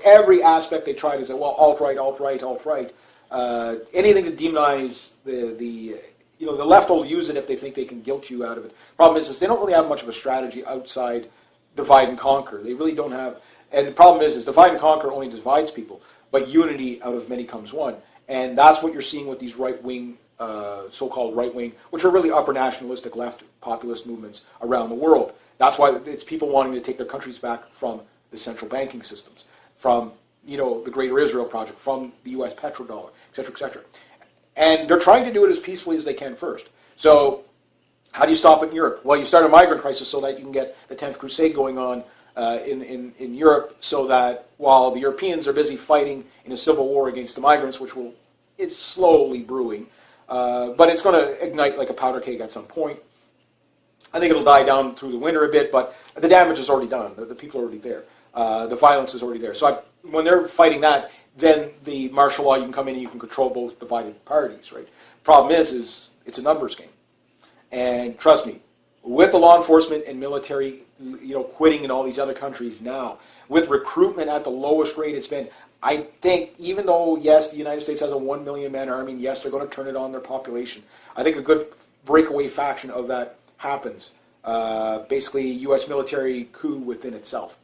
Every aspect they try to say, well, alt-right. Anything to demonize the left will use it if they think they can guilt you out of it. Problem is they don't really have much of a strategy outside divide and conquer. They really don't have, and the problem is divide and conquer only divides people. but unity out of many comes one. And that's what you're seeing with these right-wing, so-called right-wing, which are really upper nationalistic left populist movements around the world. That's why it's people wanting to take their countries back from the central banking systems, from the Greater Israel Project, from the U.S. petrodollar, et cetera, et cetera. And they're trying to do it as peacefully as they can first. So how do you stop it in Europe? Well, you start a migrant crisis so that you can get the 10th Crusade going on in Europe, so that while the Europeans are busy fighting in a civil war against the migrants, which it's slowly brewing, but it's going to ignite like a powder keg at some point. I think it'll die down through the winter a bit, but the damage is already done. The people are already there. The violence is already there. So when they're fighting that, then the martial law, you can come in and you can control both divided parties, right? Problem is it's a numbers game. And trust me, with the law enforcement and military, quitting in all these other countries now, with recruitment at the lowest rate it's been, I think even though, yes, the United States has a 1 million man army, and yes, they're going to turn it on their population, I think a good breakaway faction of that happens. Basically, U.S. military coup within itself.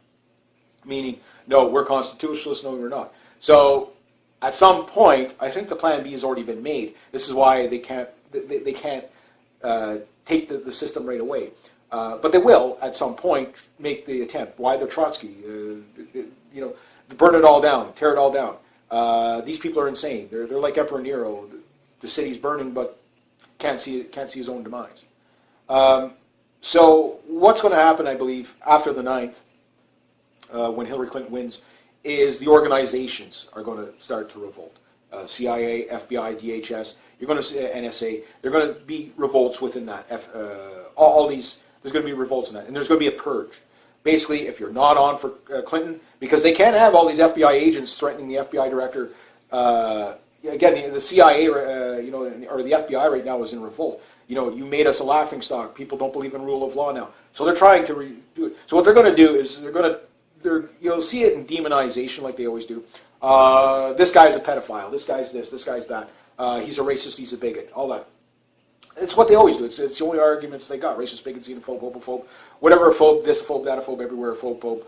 Meaning, no, we're constitutionalists, no, we're not. So, at some point, I think the plan B has already been made. This is why they can't take the system right away. But they will, at some point, make the attempt. Why the Trotsky? Burn it all down, tear it all down. These people are insane. They're like Emperor Nero. The city's burning, but can't see his own demise. So what's going to happen, I believe, after the 9th, when Hillary Clinton wins, is the organizations are going to start to revolt. CIA, FBI, DHS, you're going to see NSA. They're going to be revolts within that. All these, there's going to be revolts in that, and there's going to be a purge. Basically, if you're not on for Clinton, because they can't have all these FBI agents threatening the FBI director. Again, the CIA, or the FBI right now is in revolt. You made us a laughingstock. People don't believe in rule of law now, so they're trying to do it. So what they're going to do is you'll see it in demonization like they always do. This guy's a pedophile. This guy's this. This guy's that. He's a racist. He's a bigot. All that. It's what they always do. It's the only arguments they got. Racist, bigot, xenophobe, homophobe, whatever, phobe, this phobe, that phobe, everywhere, phobe.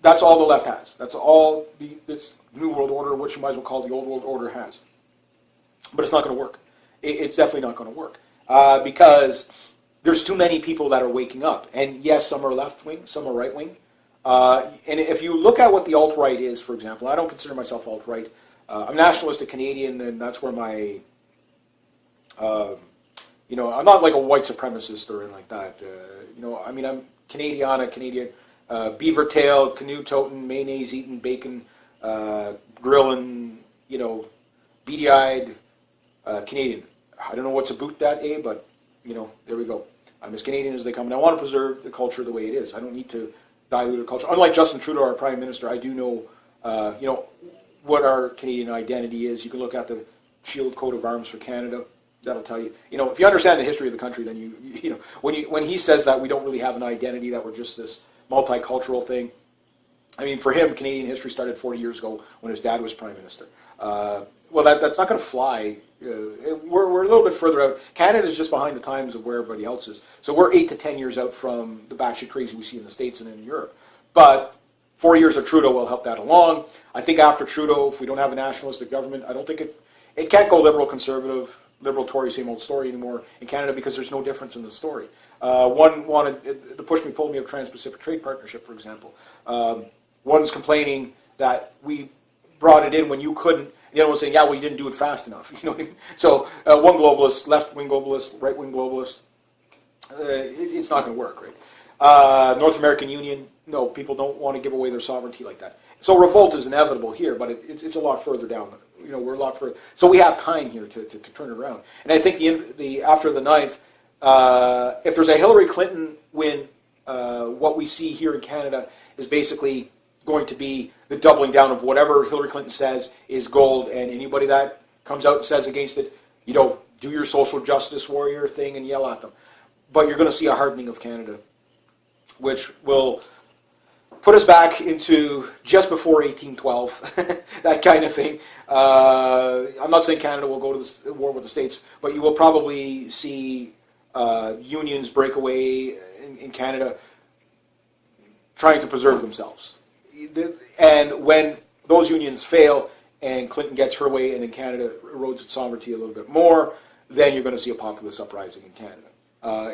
That's all the left has. That's all this New World Order, which you might as well call the Old World Order, has. But it's not going to work. It's definitely not going to work. Because there's too many people that are waking up. And yes, some are left-wing, some are right-wing. And if you look at what the alt-right is, for example, I don't consider myself alt-right. I'm nationalistic Canadian, and that's where my... I'm not like a white supremacist or anything like that. I'm Canadian, beaver tail, canoe toting, mayonnaise eating, bacon, grilling, beady-eyed Canadian. I don't know what's about that, but, there we go. I'm as Canadian as they come, and I want to preserve the culture the way it is. I don't need to dilute the culture. Unlike Justin Trudeau, our Prime Minister, I do know, what our Canadian identity is. You can look at the Shield Coat of Arms for Canada. That'll tell you. If you understand the history of the country, then when he says that we don't really have an identity, that we're just this multicultural thing. I mean, for him, Canadian history started 40 years ago when his dad was Prime Minister. Well, that's not going to fly. We're a little bit further out. Canada's just behind the times of where everybody else is. So we're 8 to 10 years out from the batshit crazy we see in the States and in Europe. But 4 years of Trudeau will help that along. I think after Trudeau, if we don't have a nationalistic government, I don't think it can't go liberal, conservative, liberal, Tory, same old story anymore in Canada because there's no difference in the story. One wanted the pull me of Trans-Pacific Trade Partnership, for example. One's complaining that we brought it in when you couldn't. The other one's saying, yeah, well, you didn't do it fast enough. You know what I mean? So one globalist, left-wing globalist, right-wing globalist, it's not going to work, right? North American Union, no, people don't want to give away their sovereignty like that. So revolt is inevitable here, but it's a lot further down. We're a lot further. So we have time here to turn it around. And I think the after the 9th, if there's a Hillary Clinton win, what we see here in Canada is basically going to be the doubling down of whatever Hillary Clinton says is gold, and anybody that comes out and says against it, do your social justice warrior thing and yell at them. But you're going to see a hardening of Canada, which will put us back into just before 1812, that kind of thing. I'm not saying Canada will go to the war with the States, but you will probably see unions break away in Canada trying to preserve themselves. And when those unions fail and Clinton gets her way and in Canada erodes its sovereignty a little bit more, then you're going to see a populist uprising in Canada.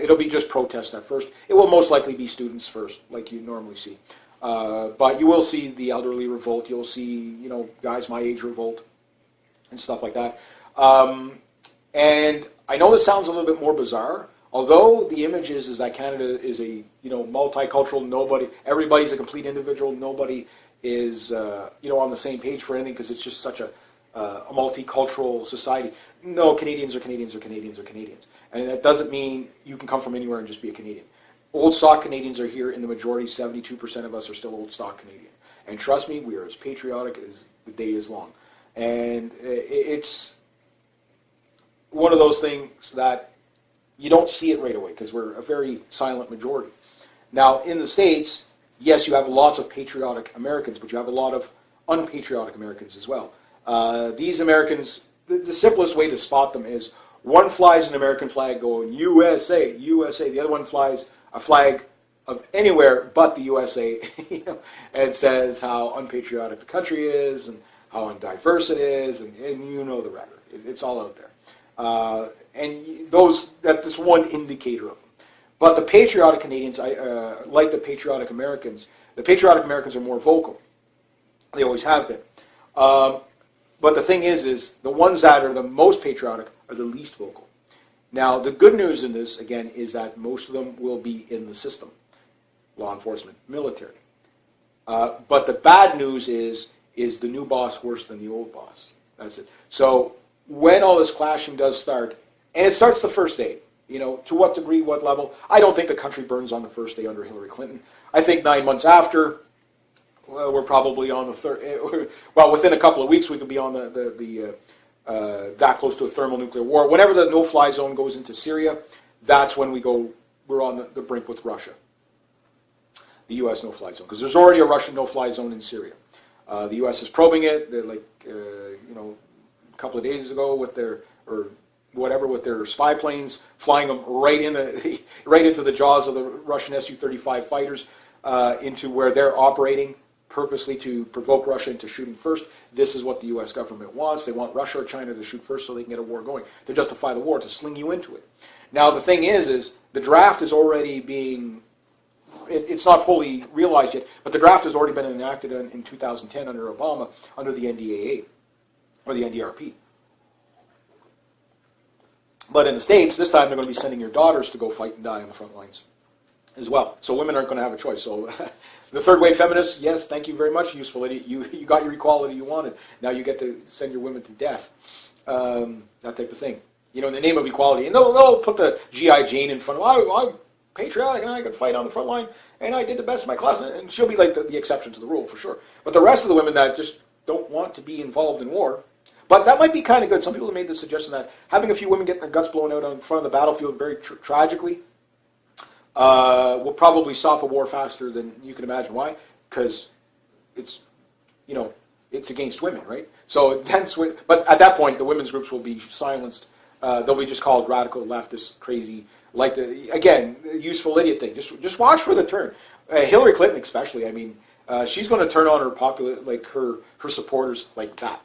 It'll be just protest at first. It will most likely be students first, like you normally see. But you will see the elderly revolt. You'll see, guys my age revolt and stuff like that. And I know this sounds a little bit more bizarre, although the image is that Canada is a, multicultural, everybody's a complete individual, nobody is, on the same page for anything because it's just such a multicultural society. No, Canadians are Canadians are Canadians are Canadians. And that doesn't mean you can come from anywhere and just be a Canadian. Old stock Canadians are here in the majority. 72% of us are still old stock Canadian. And trust me, we are as patriotic as the day is long. And it's one of those things that you don't see it right away because we're a very silent majority. Now, in the States, yes, you have lots of patriotic Americans, but you have a lot of unpatriotic Americans as well. These Americans, the simplest way to spot them is one flies an American flag going USA, USA. The other one flies a flag of anywhere but the USA and says how unpatriotic the country is and how undiverse it is, and you know the record. It's all out there. And that's one indicator of them. But the patriotic Canadians, like the patriotic Americans are more vocal. They always have been. But the thing is the ones that are the most patriotic are the least vocal. Now, the good news in this, again, is that most of them will be in the system. Law enforcement, military. But the bad news is the new boss worse than the old boss? That's it. So when all this clashing does start, and it starts the first day, to what degree, what level, I don't think the country burns on the first day under Hillary Clinton. I think 9 months after, well, we're probably on the third. Well, within a couple of weeks, we could be on that close to a thermonuclear war. Whenever the no-fly zone goes into Syria, that's when we're on the brink with Russia. The U.S. no-fly zone, because there's already a Russian no-fly zone in Syria. The U.S. is probing it. They're a couple of days ago with their spy planes, flying them right into the jaws of the Russian Su-35 fighters, into where they're operating purposely to provoke Russia into shooting first. This is what the U.S. government wants. They want Russia or China to shoot first so they can get a war going, to justify the war, to sling you into it. Now, the thing is the draft is already being, it's not fully realized yet, but the draft has already been enacted in 2010 under Obama, under the NDAA, or the NDRP. But in the States, this time they're going to be sending your daughters to go fight and die on the front lines as well. So women aren't going to have a choice. So the third wave feminists, yes, thank you very much, useful idiot. You got your equality you wanted. Now you get to send your women to death. That type of thing. In the name of equality. And they'll put the G.I. Jane in front of, I'm patriotic and I could fight on the front line and I did the best in my class. And she'll be like the exception to the rule for sure. But the rest of the women that just don't want to be involved in war, but that might be kind of good. Some people have made the suggestion that having a few women get their guts blown out in front of the battlefield very tragically will probably stop a war faster than you can imagine. Why? Because it's against women, right? So but at that point, the women's groups will be silenced. They'll be just called radical, leftist, crazy, useful idiot thing. Just watch for the turn. Hillary Clinton, especially. I mean, she's going to turn on her supporters like that.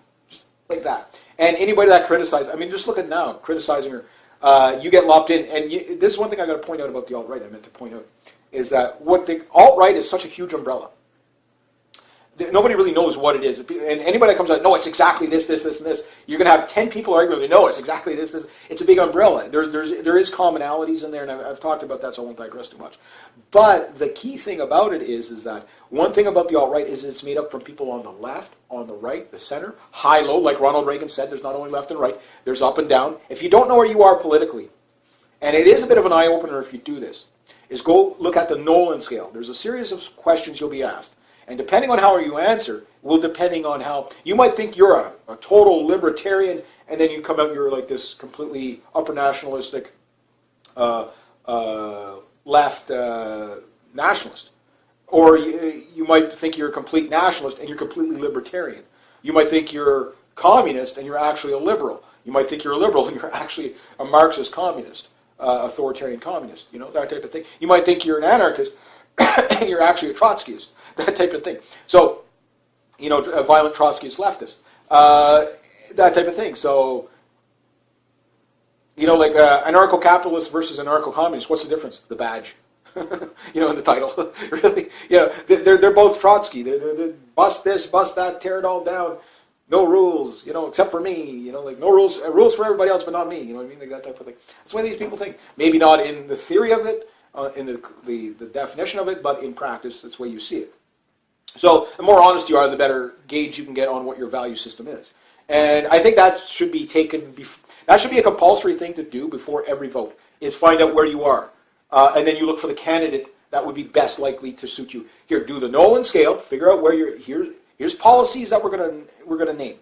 Like that. And anybody that criticizes, just look at now, criticizing her, you get lopped in. And this is one thing I got to point out about the alt-right, I meant to point out, is that what the alt-right is such a huge umbrella. Nobody really knows what it is. And anybody that comes out, no, it's exactly this, this, this, and this. You're going to have 10 people arguing, no, it's exactly this, this. It's a big umbrella. There is commonalities in there, and I've talked about that, so I won't digress too much. But the key thing about it is that one thing about the alt-right is it's made up from people on the left, on the right, the center, high-low, like Ronald Reagan said, there's not only left and right, there's up and down. If you don't know where you are politically, and it is a bit of an eye-opener if you do this, is go look at the Nolan scale. There's a series of questions you'll be asked. And depending on how you answer, depending on how, you might think you're a total libertarian, and then you come out, you're like this completely upper nationalistic, left nationalist. Or you might think you're a complete nationalist and you're completely libertarian. You might think you're communist and you're actually a liberal. You might think you're a liberal and you're actually a Marxist communist, authoritarian communist, that type of thing. You might think you're an anarchist and you're actually a Trotskyist, that type of thing. So a violent Trotskyist leftist, that type of thing. So, like anarcho-capitalist versus anarcho-communist, what's the difference? The badge, in the title. Really, they're both Trotsky. They're bust this, bust that, tear it all down. No rules, except for me. Like no rules, rules for everybody else, but not me. You know what I mean? Like that type of thing. That's the way these people think. Maybe not in the theory of it, in the definition of it, but in practice, that's the way you see it. So the more honest you are, the better gauge you can get on what your value system is. And I think that should be taken. That should be a compulsory thing to do before every vote. Is find out where you are, and then you look for the candidate that would be best likely to suit you. Here, do the Nolan scale. Figure out where you're. Here's policies that we're gonna name,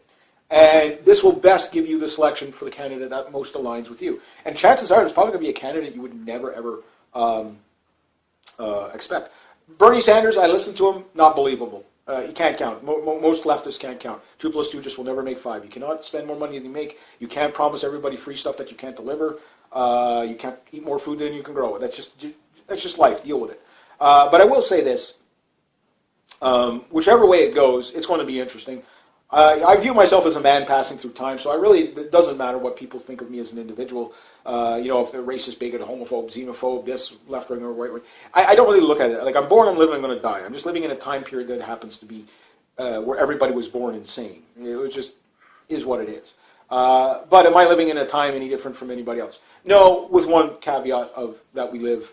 and this will best give you the selection for the candidate that most aligns with you. And chances are, there's probably going to be a candidate you would never ever expect. Bernie Sanders, I listened to him, not believable. You can't count. Most leftists can't count. 2 plus 2 just will never make 5. You cannot spend more money than you make. You can't promise everybody free stuff that you can't deliver. You can't eat more food than you can grow. That's just life. Deal with it. But I will say this. Whichever way it goes, it's going to be interesting. I view myself as a man passing through time, so it doesn't matter what people think of me as an individual. If they're racist, bigot, homophobe, xenophobe, this, left wing or right wing. I don't really look at it. Like, I'm born, I'm living, I'm going to die. I'm just living in a time period that happens to be where everybody was born insane. It just is what it is. But am I living in a time any different from anybody else? No, with one caveat of that we live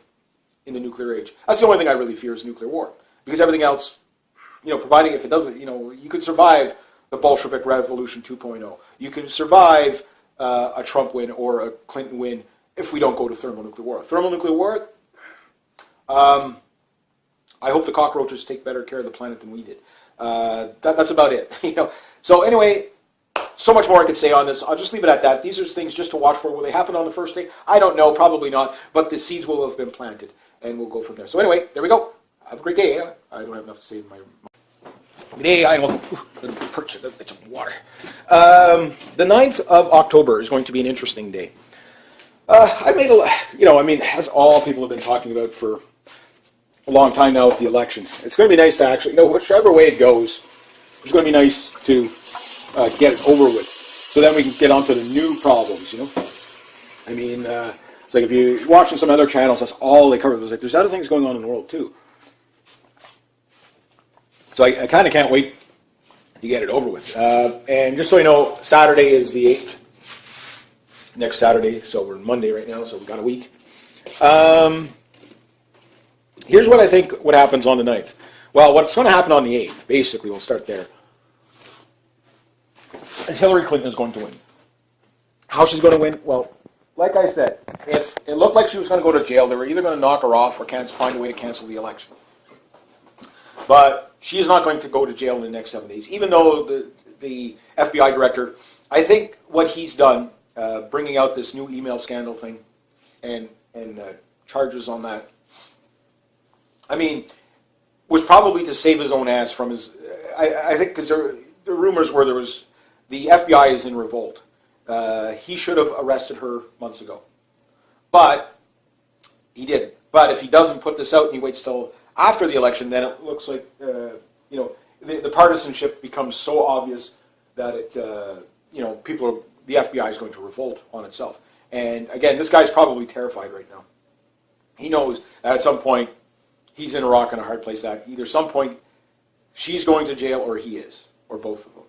in the nuclear age. That's the only thing I really fear is nuclear war. Because everything else, providing if it doesn't, you could survive the Bolshevik Revolution 2.0. You can survive a Trump win or a Clinton win if we don't go to thermonuclear war. Thermonuclear war, I hope the cockroaches take better care of the planet than we did. That's about it. So anyway, so much more I could say on this. I'll just leave it at that. These are things just to watch for. Will they happen on the first day? I don't know. Probably not. But the seeds will have been planted, and we'll go from there. So anyway, there we go. Have a great day. I don't have enough to say in my... Today, I will perch it. It's water. The 9th of October is going to be an interesting day. I made that's all people have been talking about for a long time now with the election. It's going to be nice to actually, whichever way it goes, it's going to be nice to get it over with. So then we can get on to the new problems, It's like if you're watching some other channels, that's all they cover. There's other things going on in the world, too. So I kind of can't wait to get it over with. And just so you know, Saturday is the 8th. Next Saturday, so we're Monday right now, so we've got a week. Here's what I think what happens on the 9th. Well, what's going to happen on the 8th, basically, we'll start there, is Hillary Clinton is going to win. How she's going to win? Well, like I said, if it looked like she was going to go to jail, they were either going to knock her off or find a way to cancel the election. But she is not going to go to jail in the next 7 days, even though the FBI director, I think what he's done, bringing out this new email scandal thing and charges on that, was probably to save his own ass from his... I think because the rumors were the FBI is in revolt. He should have arrested her months ago. But he didn't. But if he doesn't put this out and he waits till after the election, then it looks like, the partisanship becomes so obvious that the FBI is going to revolt on itself. And again, this guy's probably terrified right now. He knows that at some point he's in a rock and a hard place. That either some point she's going to jail or he is, or both of them.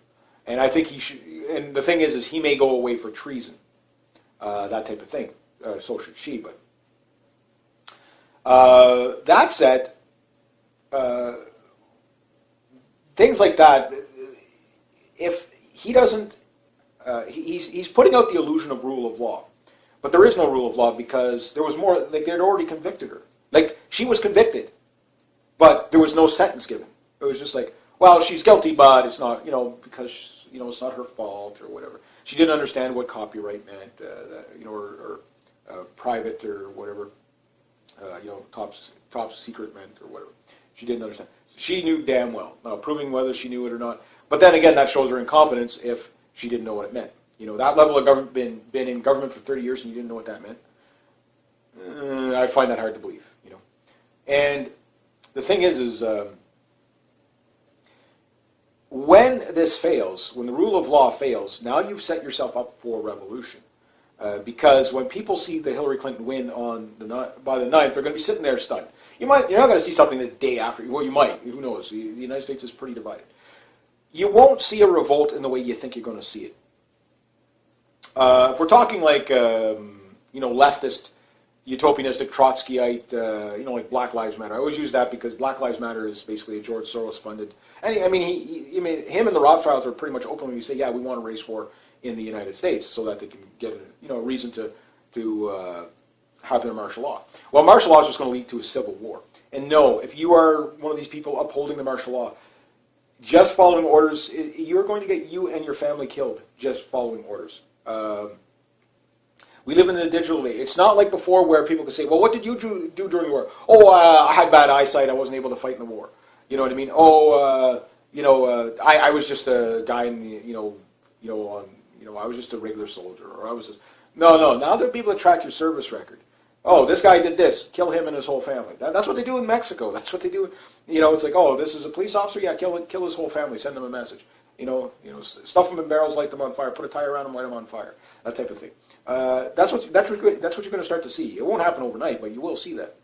And I think he should. And the thing is he may go away for treason, that type of thing. So should she. But that said. Things like that, if he doesn't, he's putting out the illusion of rule of law. But there is no rule of law because there was more, like they'd already convicted her. Like, she was convicted, but there was no sentence given. It was just like, well, she's guilty, but it's not, because, it's not her fault or whatever. She didn't understand what copyright meant, or private or whatever, top secret meant or whatever. She didn't understand. She knew damn well. Now, proving whether she knew it or not. But then again, that shows her incompetence if she didn't know what it meant. That level of government, been in government for 30 years and you didn't know what that meant. I find that hard to believe, And the thing is when this fails, when the rule of law fails, now you've set yourself up for revolution. Because when people see the Hillary Clinton win by the 9th, they're going to be sitting there stunned. You're not going to see something the day after. Well, you might. Who knows? The United States is pretty divided. You won't see a revolt in the way you think you're going to see it. If we're talking like leftist, utopianistic, Trotskyite, like Black Lives Matter. I always use that because Black Lives Matter is basically a George Soros funded. And him and the Rothschilds are pretty much openly say, yeah, we want a race war in the United States so that they can get a reason to have their martial law. Well, martial law is just going to lead to a civil war. And no, if you are one of these people upholding the martial law, just following orders, you're going to get you and your family killed just following orders. We live in the digital age. It's not like before where people can say, well, what did you do during the war? Oh, I had bad eyesight. I wasn't able to fight in the war. You know what I mean? Oh, I was just a guy in the, I was just a regular soldier, or I was just... No. Now there are people that track your service record. Oh, this guy did this. Kill him and his whole family. That's what they do in Mexico. That's what they do. It's like, oh, this is a police officer. Yeah, kill his whole family. Send them a message. Stuff them in barrels, light them on fire. Put a tire around them, light them on fire. That type of thing. That's what you're going to start to see. It won't happen overnight, but you will see that.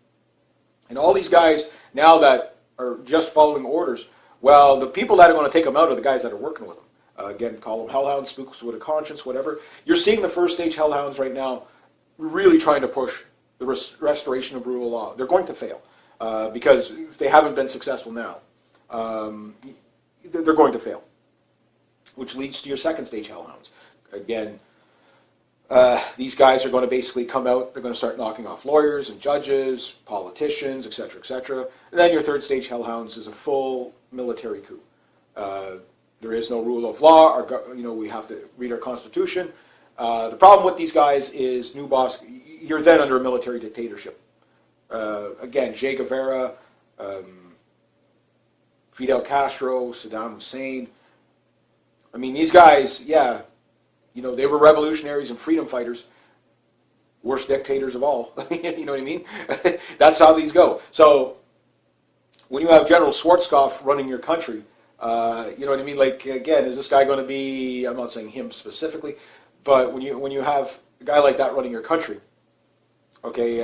And all these guys now that are just following orders, well, the people that are going to take them out are the guys that are working with them. Again, call them hellhounds, spooks with a conscience, whatever. You're seeing the first stage hellhounds right now really trying to push the restoration of rule of law. They're going to fail because they haven't been successful now. They're going to fail, which leads to your second stage hellhounds. Again, these guys are going to basically come out, they're going to start knocking off lawyers and judges, politicians, etc., etc. And then your third stage hellhounds is a full military coup. There is no rule of law. We have to read our Constitution. The problem with these guys is, new boss, you're then under a military dictatorship. Again, Che Guevara, Fidel Castro, Saddam Hussein. I mean, these guys, yeah, they were revolutionaries and freedom fighters. Worst dictators of all. You know what I mean? That's how these go. So, when you have General Schwarzkopf running your country, you know what I mean? Like, again, is this guy going to be, I'm not saying him specifically, but when you have a guy like that running your country, okay,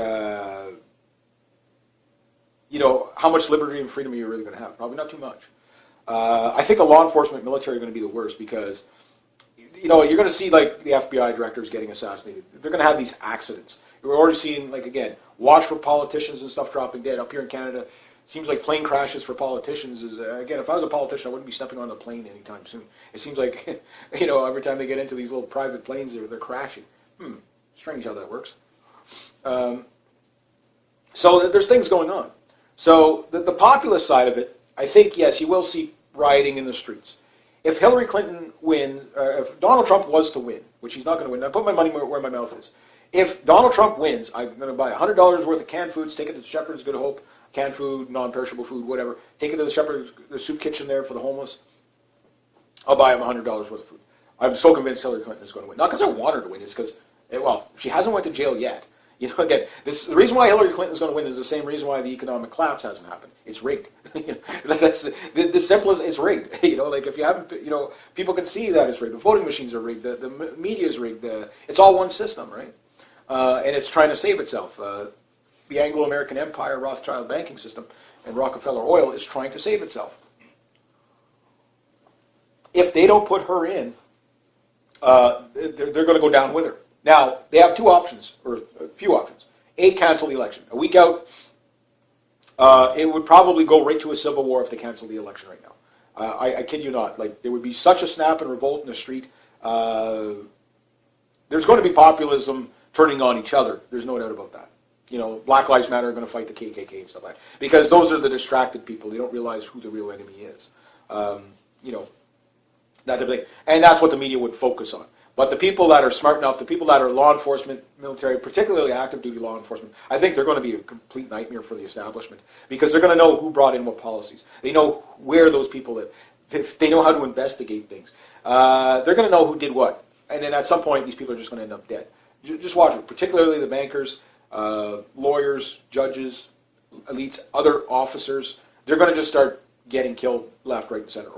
how much liberty and freedom are you really going to have? Probably not too much. I think the law enforcement military are going to be the worst because, you're going to see, like, the FBI directors getting assassinated. They're going to have these accidents. We're already seeing, like, again, watch for politicians and stuff dropping dead. Up here in Canada, seems like plane crashes for politicians is, again, if I was a politician, I wouldn't be stepping on a plane anytime soon. It seems like, every time they get into these little private planes, they're crashing. Strange how that works. So there's things going on. So the populist side of it, I think, yes, you will see rioting in the streets. If Hillary Clinton wins, if Donald Trump was to win, which he's not going to win, I put my money where my mouth is. If Donald Trump wins, I'm going to buy $100 worth of canned foods, take it to Shepherd's Good Hope, canned food, non-perishable food, whatever. Take it to the soup kitchen there for the homeless. I'll buy him $100 worth of food. I'm so convinced Hillary Clinton is going to win. Not because I want her to win, it's because, she hasn't went to jail yet. Again, the reason why Hillary Clinton is going to win is the same reason why the economic collapse hasn't happened. It's rigged. That's the simplest. It's rigged. Like if you haven't, people can see that it's rigged. The voting machines are rigged. The media is rigged. It's all one system, right? And it's trying to save itself. The Anglo-American Empire, Rothschild banking system, and Rockefeller Oil is trying to save itself. If they don't put her in, they're going to go down with her. Now, they have two options, or a few options. A, cancel the election. A week out, it would probably go right to a civil war if they cancel the election right now. I kid you not. Like, there would be such a snap and revolt in the street. There's going to be populism turning on each other. There's no doubt about that. Black Lives Matter are going to fight the KKK and stuff like that. Because those are the distracted people. They don't realize who the real enemy is. That type of thing. And that's what the media would focus on. But the people that are smart enough, the people that are law enforcement, military, particularly active duty law enforcement, I think they're going to be a complete nightmare for the establishment because they're going to know who brought in what policies. They know where those people live. They know how to investigate things. They're going to know who did what. And then at some point, these people are just going to end up dead. Just watch it, particularly the bankers, lawyers, judges, elites, other officers. They're going to just start getting killed left, right, and center.